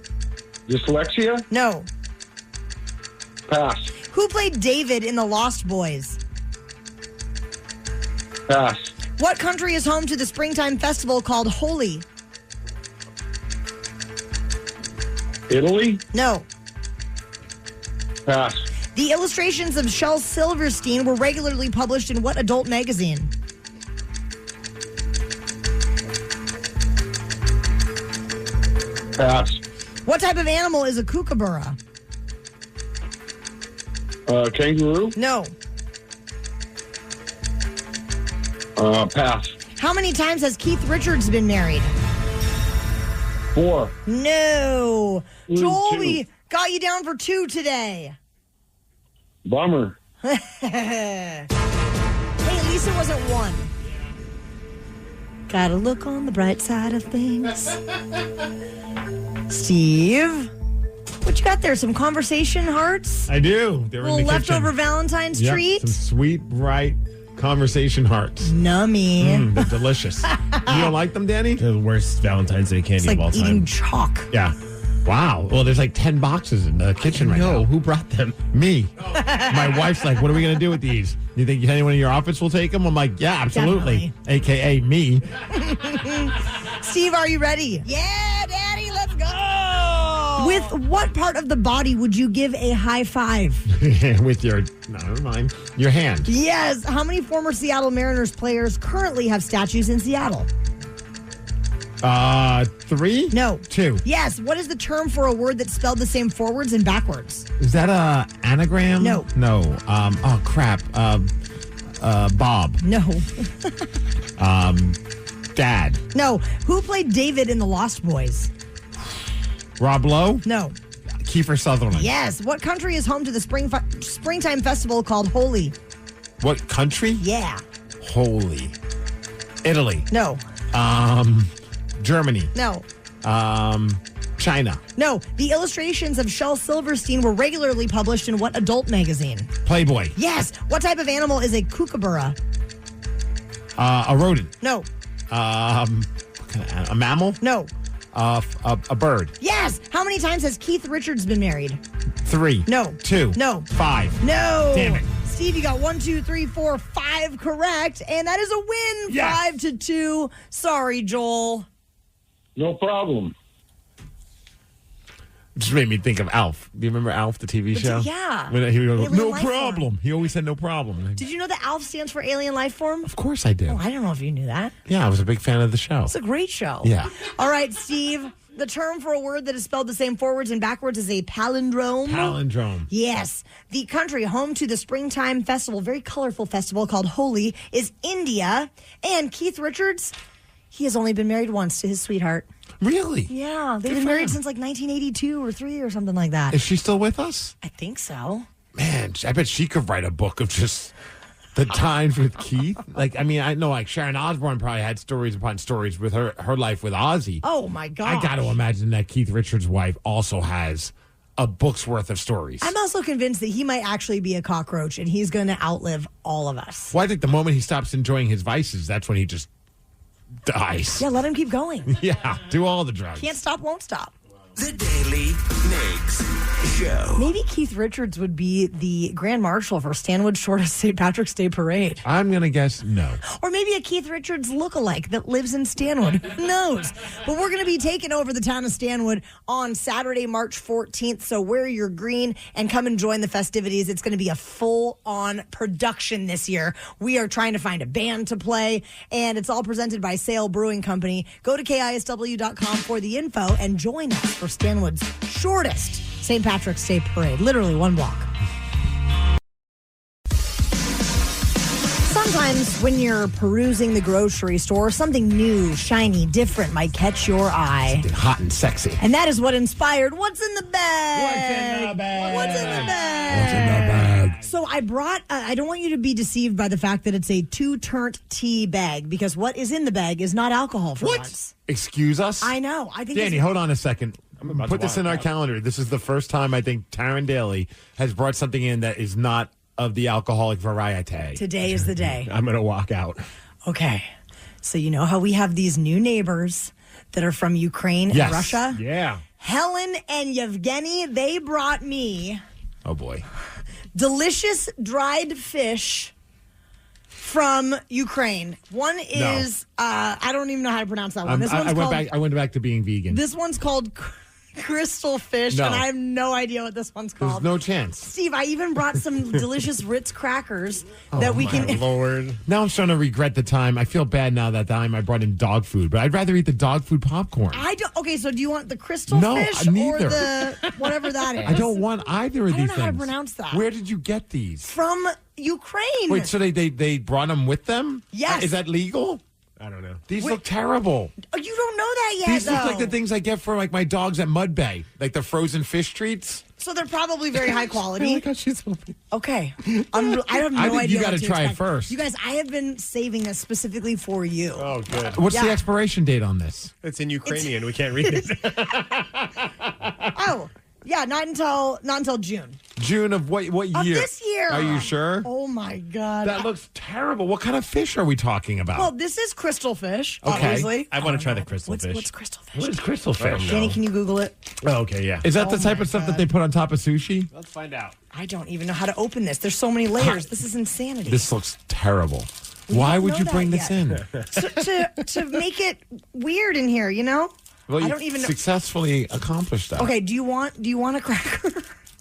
Dyslexia? No. Pass. Who played David in The Lost Boys? Pass. What country is home to the springtime festival called Holi? Italy? No. Pass. The illustrations of Shel Silverstein were regularly published in what adult magazine? Pass. What type of animal is a kookaburra? Kangaroo? No. Pass. How many times has Keith Richards been married? 4. No. Ooh, Joel, 2. we got you down for 2 today. Bummer. Hey, at least it wasn't 1. Gotta look on the bright side of things. Steve, what you got there? Some conversation hearts? I do. They're A little in the leftover kitchen. Valentine's Yep, treat? some sweet, bright conversation hearts. Nummy. They're delicious. You don't like them, Danny? They're the worst Valentine's Day candy It's like of all eating time. chalk. Yeah. Wow. Well, there's like 10 boxes in the kitchen right now. No, who brought them? Me. My wife's like, what are we going to do with these? You think anyone in your office will take them? I'm like, yeah, absolutely. AKA me. Steve, are you ready? Yeah, Daddy, let's go. With what part of the body would you give a high five? With your, no, never mind, your hand. Yes. How many former Seattle Mariners players currently have statues in Seattle? 3? No. 2. Yes. What is the term for a word that's spelled the same forwards and backwards? Is that a anagram? No. No. Oh, crap. Bob. No. Dad. No. Who played David in The Lost Boys? Rob Lowe? No. Kiefer Sutherland. Yes. What country is home to the springtime festival called Holi? What country? Yeah. Holy. Italy. No. Germany. No. China. No. The illustrations of Shel Silverstein were regularly published in what adult magazine? Playboy. Yes. What type of animal is a kookaburra? A rodent. No. A mammal? No. A bird. Yes. How many times has Keith Richards been married? 3. No. 2. No. 5. No. Damn it. Steve, you got 1, 2, 3, 4, 5 correct, and that is a win. Yes. 5-2. Sorry, Joel. No problem. It just made me think of Alf. Do you remember Alf, the TV show? Yeah. When he would go, Alien no life problem. He always said no problem. Did you know that ALF stands for Alien Life Form? Of course I do. Oh, I don't know if you knew that. Yeah, I was a big fan of the show. It's a great show. Yeah. All right, Steve. The term for a word that is spelled the same forwards and backwards is a palindrome. Palindrome. Yes. The country home to the springtime festival, very colorful festival called Holi, is India. And Keith Richards, he has only been married once to his sweetheart. Really? Yeah. They've Good been for married him. since like 1982 or 3 or something like that. Is she still with us? I think so. Man, I bet she could write a book of just the times with Keith. Like, I mean, I know like Sharon Osbourne probably had stories upon stories with her life with Ozzy. Oh, my God. I got to imagine that Keith Richards' wife also has a book's worth of stories. I'm also convinced that he might actually be a cockroach and he's going to outlive all of us. Well, I think the moment he stops enjoying his vices, that's when he just dies. Yeah, let him keep going. Yeah, do all the drugs. Can't stop, won't stop. The Daily Migs Show. Maybe Keith Richards would be the Grand Marshal for Stanwood's shortest St. Patrick's Day parade. I'm going to guess no. Or maybe a Keith Richards lookalike that lives in Stanwood. Who knows? But we're going to be taking over the town of Stanwood on Saturday, March 14th. So wear your green and come and join the festivities. It's going to be a full-on production this year. We are trying to find a band to play, and it's all presented by Sale Brewing Company. Go to KISW.com for the info and join us for Stanwood's shortest St. Patrick's Day parade. Literally 1 block. Sometimes when you're perusing the grocery store, something new, shiny, different might catch your eye. Something hot and sexy. And that is what inspired What's in the Bag? What's in the bag? What's in the bag? What's in the bag? So I brought, I don't want you to be deceived by the fact that it's a 2-turnt tea bag, because what is in the bag is not alcohol for once. Excuse us? I know. I think Danny, hold on a second. about Put to this in walk our out. calendar. This is the first time I think Taryn Daly has brought something in that is not of the alcoholic variety. Today is the day. I'm going to walk out. Okay. So you know how we have these new neighbors that are from Ukraine and Russia? Yeah. Helen and Yevgeny, they brought me Oh, boy. delicious dried fish from Ukraine. One is, I don't even know how to pronounce that one. This one's I went back to being vegan. This one's called crystal fish, No. and I have no idea what this one's called. There's no chance. Steve, I even brought some delicious Ritz crackers that we can. Lord. Now I'm starting to regret the time. I feel bad now that time I brought in dog food, but I'd rather eat the dog food popcorn. I don't. Okay, so do you want the crystal No, fish or neither. the whatever that is? I don't want either of I don't these know how to things. pronounce that. Where did you get these? From Ukraine. Wait, so they brought them with them? Yes. Is that legal? I don't know. These look terrible. Oh, you don't know that yet, These look though. like the things I get for like my dogs at Mud Bay, like the frozen fish treats. So they're probably very high quality. Oh my God, she's open. Okay. I have no I think idea. you got to try it first. You guys, I have been saving this specifically for you. Oh, good. What's the Yeah. expiration date on this? It's in Ukrainian. We can't read it. Oh, yeah, not until June. June of what year? Of this year. Are you sure? Oh my God. That looks terrible. What kind of fish are we talking about? Well, this is crystal fish, Okay. obviously. I want to try the crystal What's, fish. what's crystal fish? What is crystal I don't fish? know. Danny, can you Google it? Oh, okay, yeah. Is that the Oh type my of stuff God. that they put on top of sushi? Let's find out. I don't even know how to open this. There's so many layers. This is insanity. This looks terrible. Why don't would know you that bring this yet. in? to make it weird in here, you know? Well, I you don't even know. successfully accomplished that. Okay, do you want a cracker?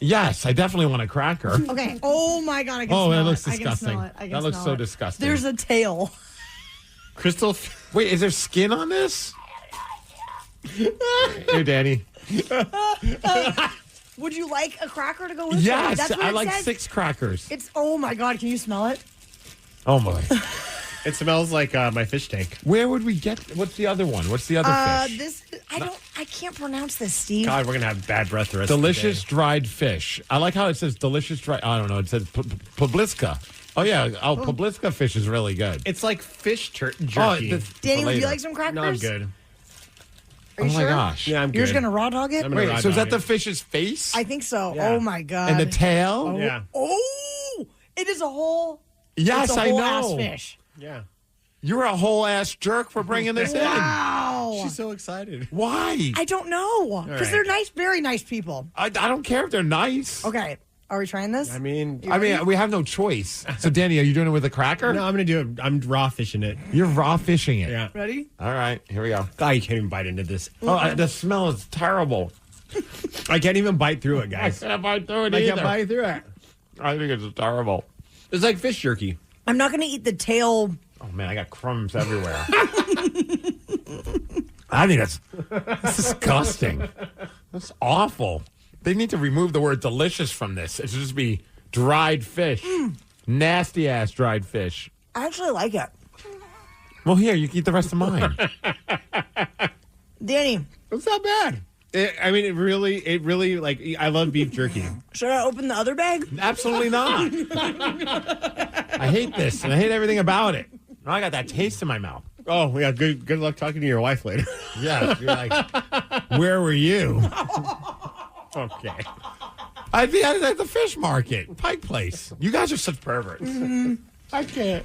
Yes, I definitely want a cracker. Okay. Oh my God, I can Oh, smell that it. looks I can disgusting. smell it. I can That looks smell so it. disgusting. There's a tail. Crystal. Wait, is there skin on this? Hey, Danny. Would you like a cracker to go with it? Yes, That's what I it like says. 6 crackers. It's oh my God, can you smell it? Oh my! It smells like my fish tank. Where would we get? What's the other one? What's the other fish? I can't pronounce this, Steve. God, we're going to have bad breath the rest Delicious of the dried fish. I like how it says delicious dried. I don't know. It says Publiska. Oh yeah. Oh, Publiska fish is really good. It's like fish jerky. Danny, would you later. like some crackers? No, I'm good. Are you Oh my sure? gosh. Yeah, I'm You're just good. gonna raw dog it? I'm gonna Wait, raw so is dog that the it. fish's face I think so. Yeah. Oh my God. and the tail? Yeah. Oh, it is a whole. Yes, it's a I whole know. ass fish. Yeah. You're a whole ass jerk for bringing this in. Wow. She's so excited. Why? I don't know because right. they're nice, very nice people. I don't care if they're nice. Okay, are we trying this? I mean, we have no choice. So, Danny, are you doing it with a cracker? no, I'm going to do it. I'm raw fishing it. You're raw fishing it. Yeah. Ready? All right, here we go. God, you can't even bite into this. Oh, the smell is terrible. I can't even bite through it, guys. I can't bite through it I either. can't bite through it. I think it's terrible. It's like fish jerky. I'm not going to eat the tail. Oh man, I got crumbs everywhere. I think that's disgusting. That's awful. They need to remove the word delicious from this. It should just be dried fish. Nasty ass dried fish. I actually like it. Well, here, you can eat the rest of mine. Danny, It's not bad. I mean, it really, like, I love beef jerky. should I open the other bag? Absolutely not. I hate this, and I hate everything about it. Now I got that taste in my mouth. Oh, yeah, good luck talking to your wife later. Yeah, you're like, where were you? Okay. I'd be at the fish market, Pike Place. You guys are such perverts. I can't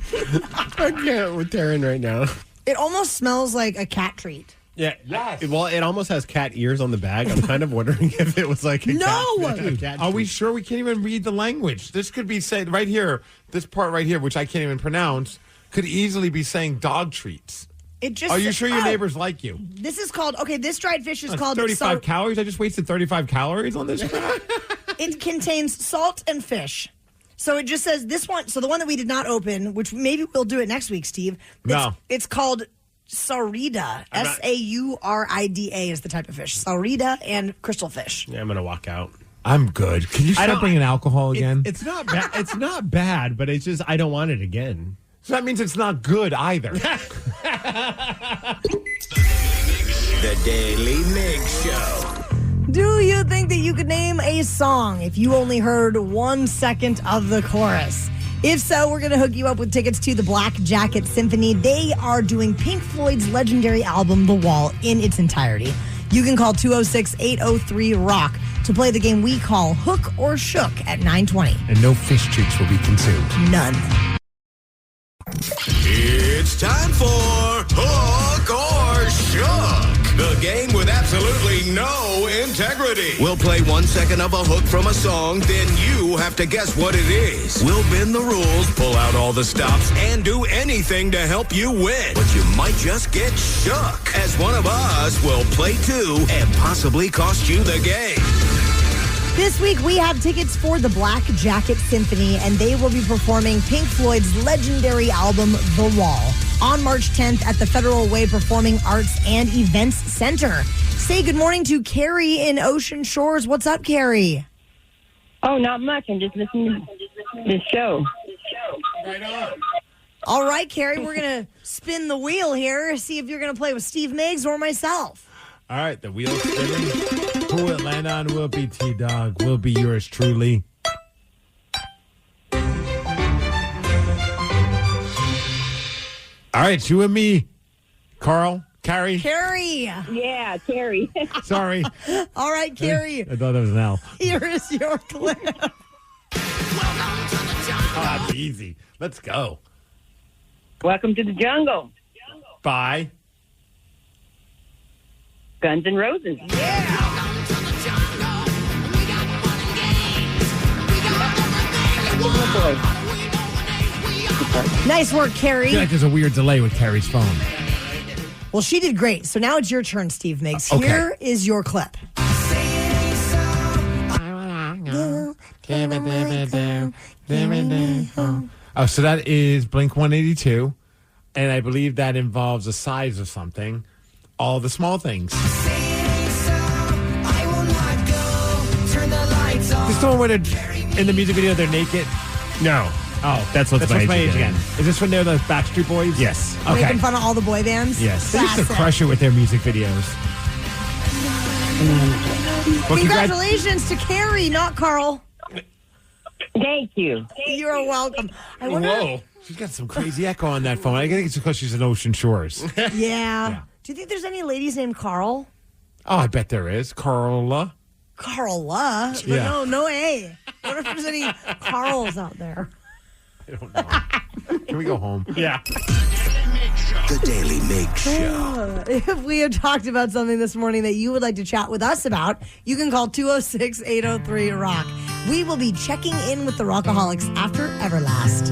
with Taryn right now. It almost smells like a cat treat. Yeah. Yes. Well, it almost has cat ears on the bag. I'm kind of wondering if it was like a No! cat Are we treat. sure we can't even read the language? This could be said right here. This part right here, which I can't even pronounce, could easily be saying dog treats. It just. Are you sure your oh, neighbors like you? This is called. Okay, this dried fish is That's called 35 calories. I just wasted 35 calories on this crap. It contains salt and fish. So it just says this one. So the one that we did not open, which maybe we'll do it next week, Steve. It's called Saurida. Saurida is the type of fish. Saurida and crystal fish. Yeah, I'm going to walk out. I'm good. Can you stop bringing alcohol again? It's not bad. It's not bad, but it's just I don't want it again. So that means it's not good either. The Daily Migs Show. Do you think that you could name a song if you only heard 1 second of the chorus? If so, we're going to hook you up with tickets to the Black Jacket Symphony. They are doing Pink Floyd's legendary album, The Wall, in its entirety. You can call 206-803-ROCK to play the game we call Hook or Shook at 9:20. And no fish treats will be consumed. None. It's time for Hook or Shook. The game with absolutely no integrity. We'll play 1 second of a hook from a song, then you have to guess what it is. We'll bend the rules, pull out all the stops, and do anything to help you win. But you might just get shook, as one of us will play too and possibly cost you the game. This week, we have tickets for the Black Jacket Symphony, and they will be performing Pink Floyd's legendary album, The Wall, on March 10th at the Federal Way Performing Arts and Events Center. Say good morning to Carrie in Ocean Shores. What's up, Carrie? Oh, not much. I'm just listening to this show. Right on. All right, Carrie, we're going to spin the wheel here, see if you're going to play with Steve Migs or myself. All right, the wheel's spinning. Who it land on will be T-Dog, will be yours truly. All right, it's you and me, Carl, Carrie. Carrie. Yeah, Carrie. Sorry. All right, Carrie. I thought that was an L. Here is your clip. Oh, that's easy. Let's go. Welcome to the jungle. Bye. Guns N' Roses. Nice work, Carrie. I feel like there's a weird delay with Carrie's phone. Well, she did great. So now it's your turn, Steve Migs. Okay. Here is your clip. Oh, so that is Blink 182, and I believe that involves the size of something. All the small things. This is the one where they're, in the music video they're naked? No. Oh, That's What's My Age Again. Is this when they're the Backstreet Boys? Yes. Okay. Making fun of all the boy bands? Yes. They used to Classic. crush it with their music videos. Well, Congratulations to Carrie, not Carl. Thank you. You're welcome. I wonder. Whoa. She's got some crazy echo on that phone. I think it's because she's in Ocean Shores. Yeah. Do you think there's any ladies named Carl? Oh, I bet there is. Carla. Carla? But Yeah. no A. I wonder if there's any Carls out there. I don't know. Can we go home? Yeah. The Daily Migs Show. If we have talked about something this morning that you would like to chat with us about, you can call 206-803-ROCK. We will be checking in with the Rockaholics after Everlast.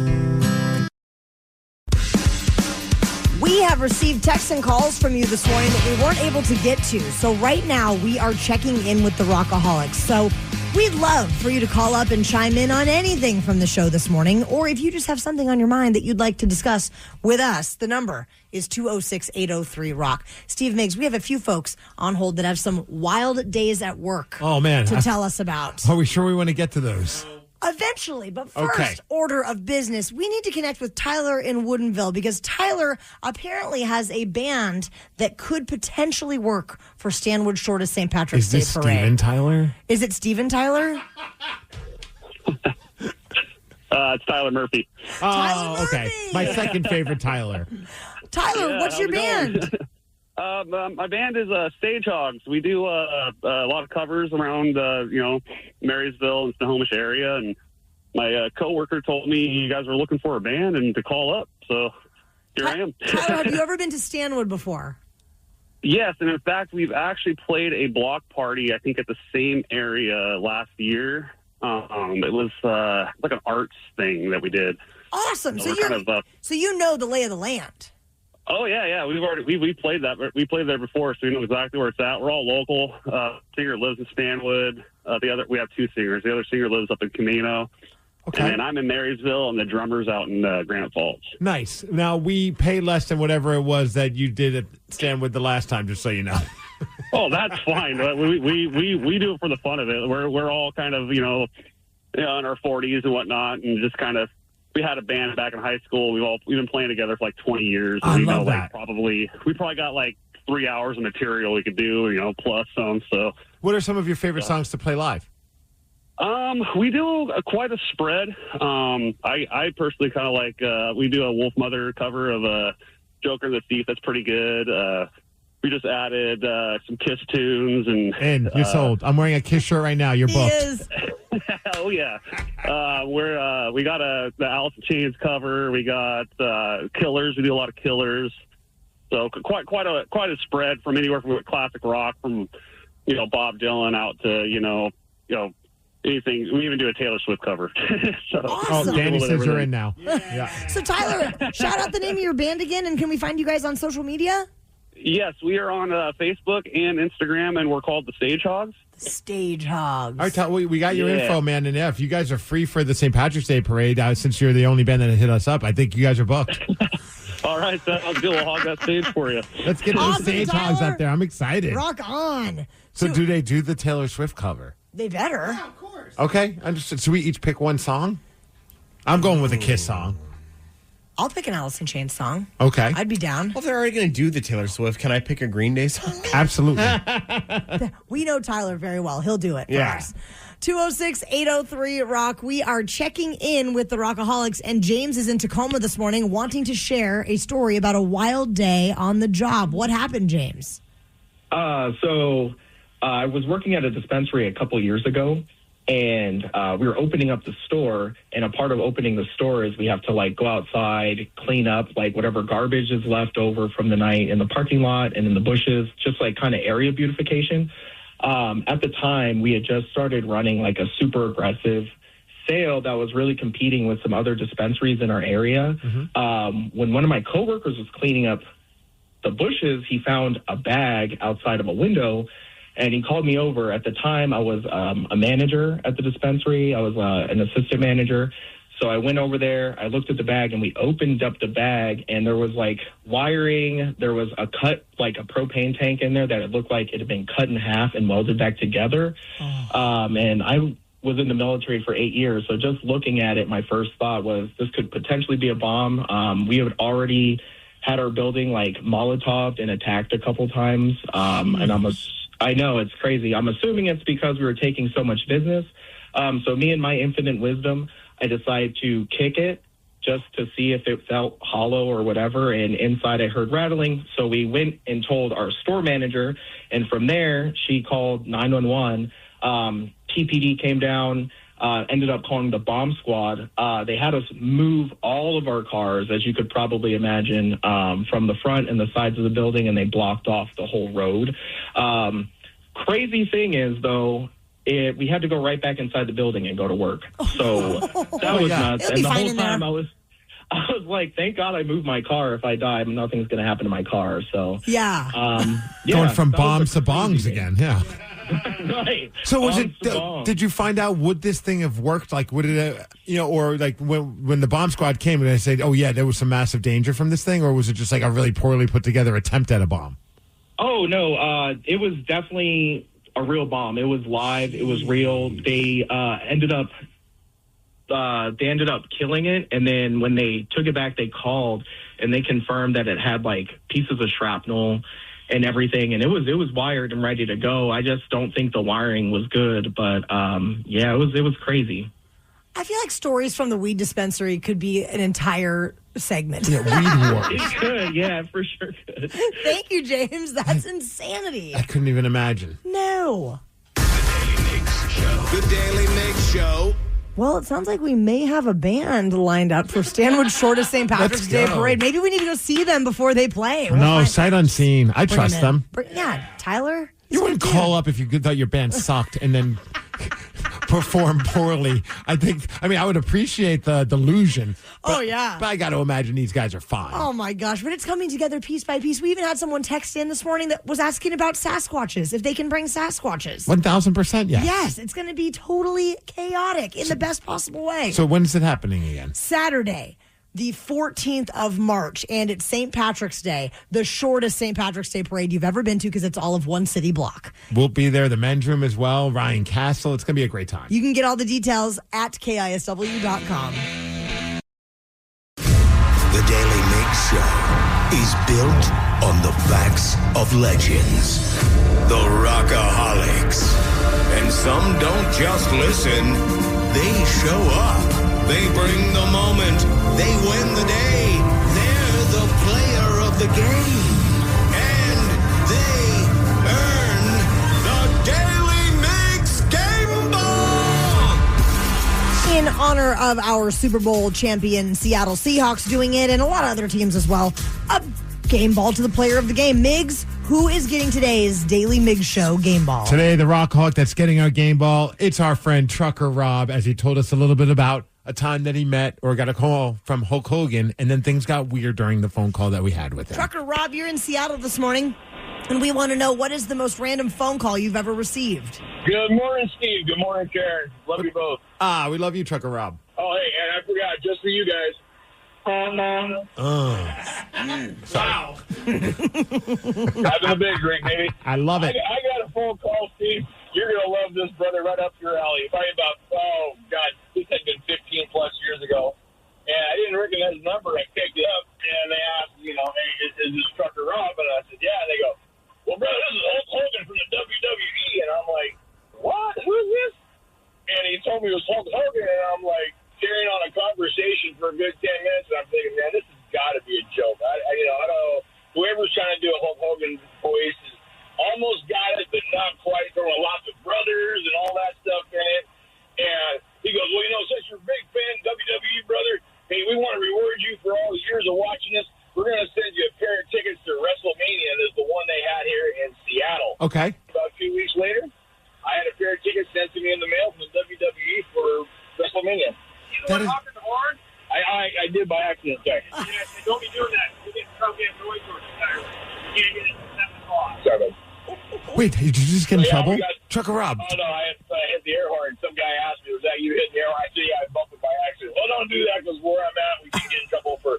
We have received texts and calls from you this morning that we weren't able to get to. So right now, we are checking in with the Rockaholics. So we'd love for you to call up and chime in on anything from the show this morning. Or if you just have something on your mind that you'd like to discuss with us, the number is 206-803-ROCK. Steve Migs, we have a few folks on hold that have some wild days at work to tell us about. Are we sure we want to get to those? Eventually, but first Okay. order of business, we need to connect with Tyler in Woodinville because Tyler apparently has a band that could potentially work for Stanwood Shortest St. Patrick's Is Day this Parade. Steven Tyler? Is it Steven Tyler? It's Tyler Murphy. Oh, okay. My second favorite Tyler. Tyler, Yeah, what's your how's it band? My band is Stage Hogs. We do a lot of covers around, Marysville and Snohomish area. And my coworker told me you guys were looking for a band and to call up. So here I am. Tyler, have you ever been to Stanwood before? Yes, and in fact, we've actually played a block party, I think, at the same area last year. It was like an arts thing that we did. Awesome. So, we're kind of, so you know the lay of the land. Oh yeah. We played that. We played there before, so we know exactly where it's at. We're all local. Singer lives in Stanwood. We have two singers. The other singer lives up in Camino. Okay. And then I'm in Marysville, and the drummer's out in Granite Falls. Nice. Now, we pay less than whatever it was that you did at Stanwood the last time, just so you know. Oh, that's fine. We do it for the fun of it. We're all kind of in our 40s and whatnot, and just kind of we had a band back in high school. We've been playing together for like 20 years. I we love know, that. We probably got like 3 hours of material we could do, plus some. So, what are some of your favorite songs to play live? We do quite a spread. I personally kind of like, we do a Wolf Mother cover of Joker and the Thief. That's pretty good. We just added some Kiss tunes. And you're sold. I'm wearing a Kiss shirt right now. You're booked. Hell yeah. We got the Alice in Chains cover. We got Killers. We do a lot of Killers. So quite a spread from anywhere from classic rock from, Bob Dylan out to, anything. We even do a Taylor Swift cover. So, Awesome. Danny says you're in now. Yeah. So, Tyler, shout out the name of your band again, and can we find you guys on social media? Yes, we are on Facebook and Instagram, and we're called the Stage Hogs. The Stage Hogs. All right, Tyler, we got your info, man. And if you guys are free for the St. Patrick's Day parade, since you're the only band that hit us up, I think you guys are booked. All right, sounds good. We'll hog that stage for you. Let's get those Stage Hogs up there. I'm excited. Rock on. So do they do the Taylor Swift cover? They better. Yeah, of course. Okay, understood. So we each pick one song? I'm going with a Kiss song. I'll pick an Alice in Chains song. Okay. I'd be down. Well, if they're already going to do the Taylor Swift, can I pick a Green Day song? Absolutely. We know Tyler very well. He'll do it for Yeah. us. 206-803-ROCK. We are checking in with the Rockaholics, and James is in Tacoma this morning wanting to share a story about a wild day on the job. What happened, James? I was working at a dispensary a couple years ago, and we were opening up the store, and a part of opening the store is we have to, go outside, clean up, whatever garbage is left over from the night in the parking lot and in the bushes, just, kind of area beautification. At the time, we had just started running, a super aggressive sale that was really competing with some other dispensaries in our area. When one of my coworkers was cleaning up the bushes, he found a bag outside of a window, and he called me over. At the time, I was a manager at the dispensary. I was an assistant manager. So I went over there, I looked at the bag, and we opened up the bag, and there was, wiring. There was a cut, a propane tank in there that it looked like it had been cut in half and welded back together. And I was in the military for 8 years, so just looking at it, my first thought was this could potentially be a bomb. We had already had our building, Molotoved and attacked a couple times, and I know, it's crazy. I'm assuming it's because we were taking so much business. So me and my infinite wisdom, I decided to kick it just to see if it felt hollow or whatever. And inside I heard rattling. So we went and told our store manager. And from there, she called 911. TPD came down, ended up calling the bomb squad. They had us move all of our cars, as you could probably imagine, from the front and the sides of the building, and they blocked off the whole road. Crazy thing is, though, we had to go right back inside the building and go to work. So that was nuts. And the whole time I was like, thank God I moved my car. If I die, nothing's going to happen to my car. So going from bombs to bongs again. Yeah. Right. So was it? Did you find out would this thing have worked? Would it? Or when the bomb squad came and they said, "Oh yeah, there was some massive danger from this thing," or was it just a really poorly put together attempt at a bomb? Oh no, it was definitely a real bomb. It was live. It was real. They ended up killing it, and then when they took it back, they called and they confirmed that it had pieces of shrapnel and everything, and it was wired and ready to go. I just don't think the wiring was good, but it was crazy. I feel like stories from the weed dispensary could be an entire segment. Yeah, weed wars. It could, yeah, for sure could. Thank you, James. That's insanity. I couldn't even imagine. No. The Daily Migs Show. Well, it sounds like we may have a band lined up for Stanwood's shortest St. Patrick's Day parade. Maybe we need to go see them before they play. Sight unseen. I trust them. Tyler. You wouldn't call up if you thought your band sucked and then perform poorly. I would appreciate the delusion. But I got to imagine these guys are fine. Oh my gosh, but it's coming together piece by piece. We even had someone text in this morning that was asking about Sasquatches, if they can bring Sasquatches. 1,000%, yes. Yes, it's going to be totally chaotic in the best possible way. So when's it happening again? Saturday, the 14th of March, and it's St. Patrick's Day, the shortest St. Patrick's Day parade you've ever been to because it's all of one city block. We'll be there, the men's room as well, Ryan Castle. It's going to be a great time. You can get all the details at KISW.com. is built on the backs of legends. The Rockaholics. And some don't just listen, they show up. They bring the moment. They win the day. They're the player of the game. And they earn the Daly Migs Game Ball! In honor of our Super Bowl champion Seattle Seahawks doing it, and a lot of other teams as well, a game ball to the player of the game. Migs, who is getting today's Daily Migs Show game ball? Today, the Rockhawk that's getting our game ball, it's our friend Trucker Rob, as he told us a little bit about a time that he met or got a call from Hulk Hogan, and then things got weird during the phone call that we had with him. Trucker Rob, you're in Seattle this morning, and we want to know, what is the most random phone call you've ever received? Good morning, Steve. Good morning, Karen. Love you both. We love you, Trucker Rob. Oh, hey, and I forgot, just for you guys. Wow. Having a big drink, maybe. I love it. I got a phone call, Steve. You're going to love this, brother, right up your alley. Probably about, this had been 15 plus years ago. And I didn't recognize the number. I picked it up, and they asked, hey, is this Trucker Rob? And I said, yeah. And they go, well, brother, this is Hulk Hogan from the WWE. And I'm like, what? Who is this? And he told me it was Hulk Hogan, and I'm like, carrying on a conversation for a good 10 minutes, and I'm thinking, man, this has got to be a joke. I don't know. Whoever's trying to do a Hulk Hogan voice is almost got it, but not quite. There were lots of brothers and all that stuff in it. And he goes, well, since you're a big fan of WWE, brother, hey, we want to reward you for all the years of watching us. We're going to send you a pair of tickets to WrestleMania. There's the one they had here in Seattle. Okay. About 2 weeks later, I had a pair of tickets sent to me in the mail from the WWE for WrestleMania. I did by accident, sorry. Don't be doing that. You get in trouble getting noise orders. You can't get it at 7 o'clock. Sorry, Wait, did you just get in trouble? Trucker Rob. Oh, no, I hit the air horn. Some guy asked me, was that you hitting the air horn? I said, yeah, I bumped it by accident. Well, don't do that, because where I'm at, we can get in trouble for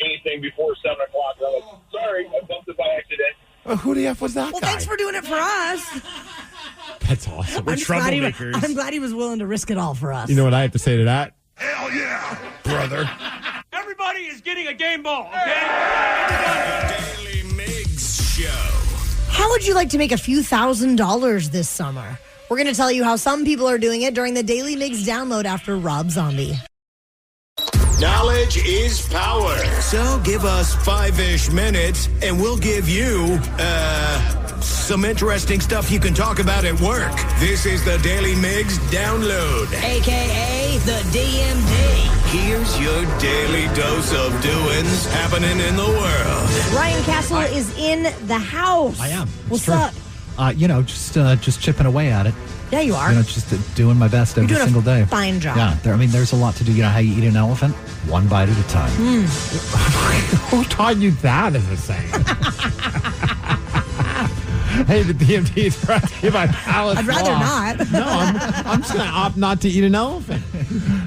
anything before 7 o'clock. And I'm like, sorry, I bumped it by accident. Who the F was that Well, guy? thanks for doing it for us. That's awesome. We're troublemakers. I'm glad he was willing to risk it all for us. You know what I have to say to that? Hell yeah, brother. Everybody is getting a game ball, okay? Daily Migs Show. How would you like to make a few $1,000s this summer? We're going to tell you how some people are doing it during the Daily Migs download after Rob Zombie. Knowledge is power. So give us 5-ish minutes, and we'll give you, some interesting stuff you can talk about at work. This is the Daily Migs Download. A.K.A. the DMD. Here's your daily dose of doings happening in the world. Ryan Castle is in the house. I am. What's true. up? Just chipping away at it. Yeah, you are. Just doing my best every single day. Fine job. Yeah, there's a lot to do. You know how you eat an elephant? One bite at a time. Who taught you that as a saying? Hey, the DMT is brought to you by Palace I'd rather Law. not. No, I'm just going to opt not to eat an elephant.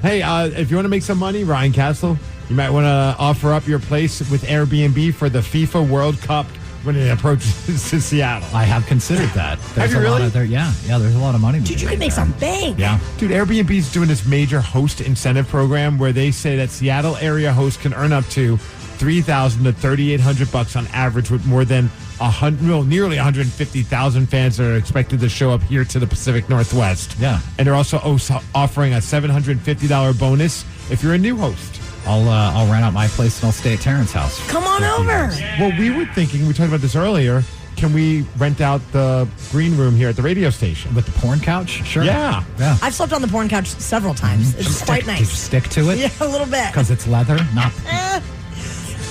Hey, if you want to make some money, Ryan Castle, you might want to offer up your place with Airbnb for the FIFA World Cup when it approaches to Seattle. I have considered that. Have you really? There's a lot of money. Dude, you can make some bank. Yeah. Dude, Airbnb's doing this major host incentive program where they say that Seattle area hosts can earn up to $3,000 to $3,800 on average, with more than nearly 150,000 fans that are expected to show up here to the Pacific Northwest. Yeah. And they're also offering a $750 bonus if you're a new host. I'll rent out my place and I'll stay at Terrence's house. Come on over. Well, we were thinking, we talked about this earlier, can we rent out the green room here at the radio station? With the porn couch? Sure. Yeah. I've slept on the porn couch several times. It's quite nice. Did you stick to it? Yeah, a little bit. Because it's leather, not...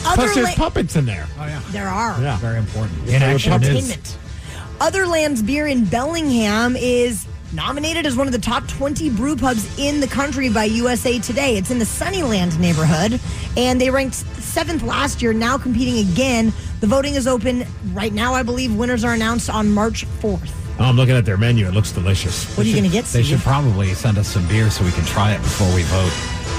Plus, there's puppets in there. Oh, yeah. There are. Yeah. Very important. Entertainment. Otherland's Beer in Bellingham is nominated as one of the top 20 brew pubs in the country by USA Today. It's in the Sunnyland neighborhood, and they ranked 7th last year, now competing again. The voting is open right now. I believe winners are announced on March 4th. Oh, I'm looking at their menu. It looks delicious. What are you going to get, They Steve? should probably send us some beer so we can try it before we vote.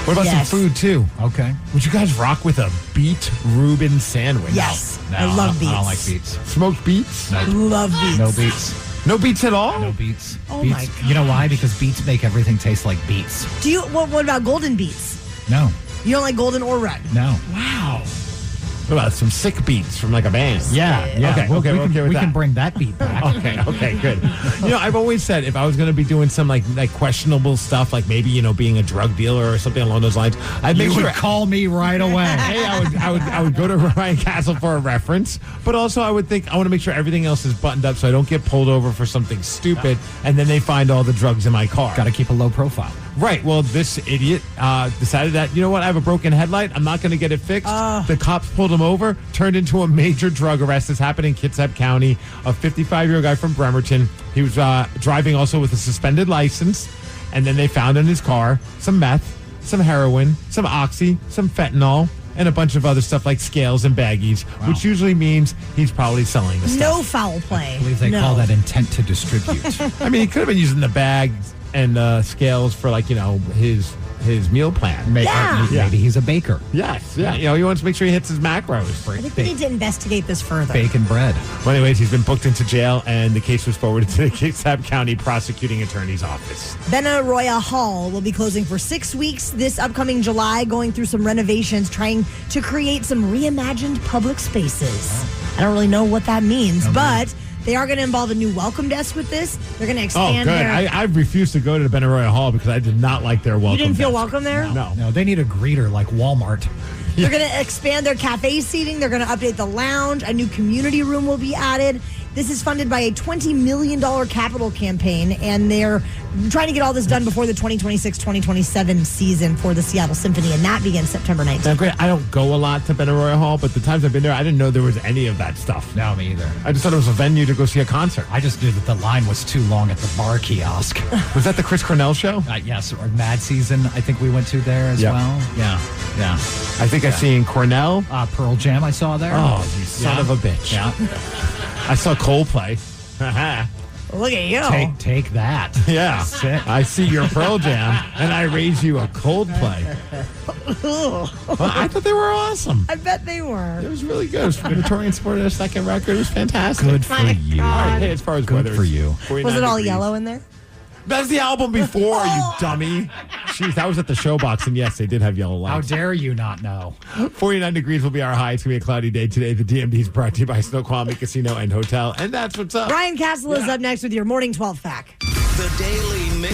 What about Yes. some food, too? Okay. Would you guys rock with a beet Reuben sandwich? Yes. No, I love beets. I don't like beets. Smoked beets? No. Love beets. No beets. No beets at all? No beets. Oh, beets. my God. You know why? Because beets make everything taste like beets. What about golden beets? No. You don't like golden or red? No. Wow. What about some sick beats from like a band? Yeah. Okay, Well, okay, we we're can, okay with we that. can bring that beat back. Okay, good. I've always said if I was going to be doing some like questionable stuff, like maybe being a drug dealer or something along those lines, I'd make You sure would call me right away. Hey, I would go to Ryan Castle for a reference, but also I want to make sure everything else is buttoned up so I don't get pulled over for something stupid, and then they find all the drugs in my car. Got to keep a low profile. Right. Well, this idiot decided that, I have a broken headlight. I'm not going to get it fixed. The cops pulled him over, turned into a major drug arrest. This happened in Kitsap County. A 55-year-old guy from Bremerton. He was driving also with a suspended license. And then they found in his car some meth, some heroin, some oxy, some fentanyl, and a bunch of other stuff like scales and baggies, which usually means he's probably selling the stuff. No foul play. I believe they call that intent to distribute. I mean, he could have been using the bags and scales for his meal plan. Maybe he's a baker. Yes, yeah. He wants to make sure he hits his macros. I think we need to investigate this further. Bacon bread. Well, anyways, he's been booked into jail, and the case was forwarded to the Kitsap County Prosecuting Attorney's Office. Benaroya Hall will be closing for 6 weeks this upcoming July, going through some renovations, trying to create some reimagined public spaces. I don't really know what that means, but they are going to involve a new welcome desk with this. They're going to expand good. I refused to go to the Benaroya Hall because I did not like their welcome You didn't feel desk. welcome there? No. They need a greeter like Walmart. They're going to expand their cafe seating. They're going to update the lounge. A new community room will be added. This is funded by a $20 million capital campaign, and they're trying to get all this done before the 2026-2027 season for the Seattle Symphony, and that begins September 19th. Now, great. I don't go a lot to Benaroya Hall, but the times I've been there, I didn't know there was any of that stuff. No, me either. I just thought it was a venue to go see a concert. I just knew that the line was too long at the bar kiosk. Was that the Chris Cornell show? Yes, or Mad Season, I think we went to there as well. Yeah. I think I've seen Cornell. Pearl Jam I saw there. Oh, you son of a bitch. Yeah. I saw Coldplay. Look at you. Take that. Yeah. Sick. I see your Pearl Jam, and I raise you a Coldplay. Well, I thought they were awesome. I bet they were. It was really good. It was from Victorian Sport, their second record. It was fantastic. Good for you. All right, hey, as far as Good weather, for you. Was it all yellow in there? That's the album before, you dummy. Jeez, that was at the Showbox, and yes, they did have yellow How lights. dare you not know? 49 degrees will be our high. It's going to be a cloudy day today. The DMD is brought to you by Snoqualmie Casino and Hotel, and that's what's up. Ryan Castle is up next with your morning 12 fact. The Daily Mix.